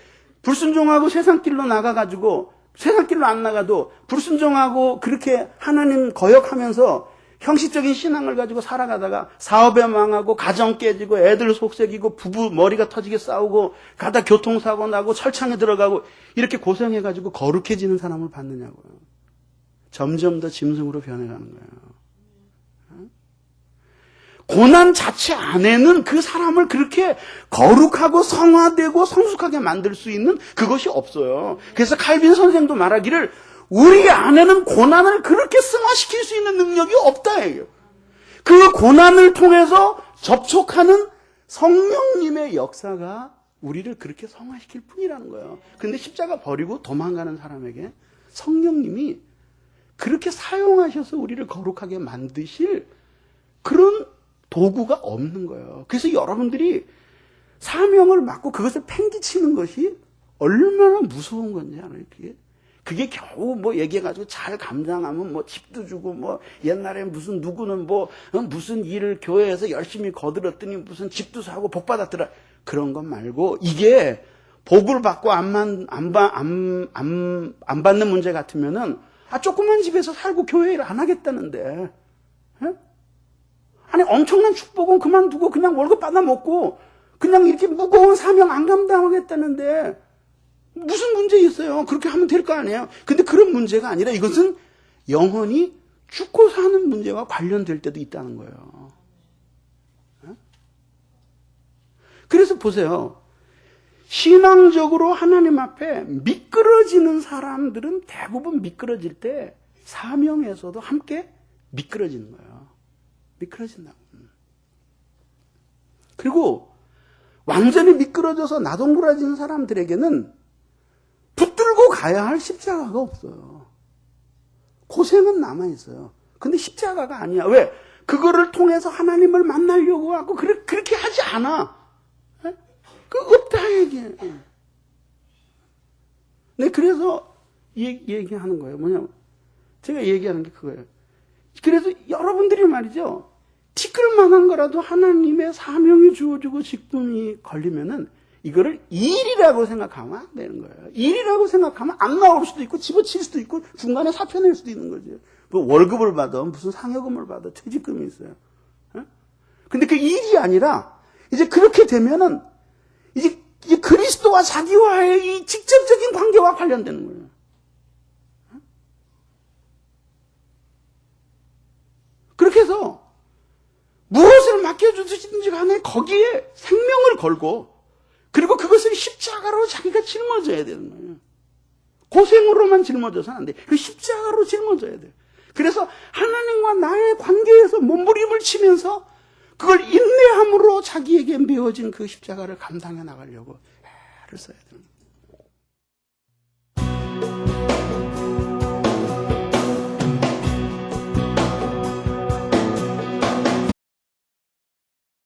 불순종하고 세상길로 나가가지고 세상길로 안 나가도 불순종하고 그렇게 하나님 거역하면서 형식적인 신앙을 가지고 살아가다가 사업에 망하고 가정 깨지고 애들 속색이고 부부 머리가 터지게 싸우고 가다 교통사고 나고 철창에 들어가고 이렇게 고생해가지고 거룩해지는 사람을 봤느냐고요. 점점 더 짐승으로 변해가는 거예요. 고난 자체 안에는 그 사람을 그렇게 거룩하고 성화되고 성숙하게 만들 수 있는 그것이 없어요. 그래서 칼빈 선생도 말하기를 우리 안에는 고난을 그렇게 승화시킬 수 있는 능력이 없다 해요. 그 고난을 통해서 접촉하는 성령님의 역사가 우리를 그렇게 성화시킬 뿐이라는 거예요. 그런데 십자가 버리고 도망가는 사람에게 성령님이 그렇게 사용하셔서 우리를 거룩하게 만드실 그런 도구가 없는 거예요. 그래서 여러분들이 사명을 맡고 그것을 팽개치는 것이 얼마나 무서운 건지 알아요, 그게 겨우 뭐 얘기해가지고 잘 감당하면 뭐 집도 주고 뭐 옛날에 무슨 누구는 뭐 무슨 일을 교회에서 열심히 거들었더니 무슨 집도 사고 복 받았더라. 그런 것 말고 이게 복을 받고 안 받는 문제 같으면은 조그만 집에서 살고 교회 일 안 하겠다는데. 아니 엄청난 축복은 그만두고 그냥 월급 받아 먹고 그냥 이렇게 무거운 사명 안 감당하겠다는데 무슨 문제 있어요? 그렇게 하면 될 거 아니에요? 근데 그런 문제가 아니라 이것은 영혼이 죽고 사는 문제와 관련될 때도 있다는 거예요. 그래서 보세요. 신앙적으로 하나님 앞에 미끄러지는 사람들은 대부분 미끄러질 때 사명에서도 함께 미끄러지는 거예요. 미끄러진다고. 그리고 완전히 미끄러져서 나동그라지는 사람들에게는 붙들고 가야 할 십자가가 없어요. 고생은 남아있어요. 근데 십자가가 아니야. 왜? 그거를 통해서 하나님을 만나려고 하고 그렇게 하지 않아. 그거 없다 얘기해. 네, 그래서 얘기하는 거예요. 뭐냐면 제가 얘기하는 게 그거예요. 그래서 여러분들이 말이죠. 티끌만한 거라도 하나님의 사명이 주어지고 직분이 걸리면은 이거를 일이라고 생각하면 안 되는 거예요. 일이라고 생각하면 안 나올 수도 있고 집어칠 수도 있고 중간에 사표낼 수도 있는 거죠. 뭐 월급을 받아 무슨 상여금을 받아 퇴직금이 있어요. 근데 그 일이 아니라 이제 그렇게 되면은 이제 그리스도와 자기와의 이 직접적인 관계와 관련되는 거예요. 그렇게 해서 무엇을 맡겨주시든지 간에 거기에 생명을 걸고 그리고 그것을 십자가로 자기가 짊어져야 되는 거예요. 고생으로만 짊어져서는 안 돼. 그 십자가로 짊어져야 돼요. 그래서 하나님과 나의 관계에서 몸부림을 치면서 그걸 인내함으로 자기에게 메워진 그 십자가를 감당해 나가려고 애를 써야 됩니다.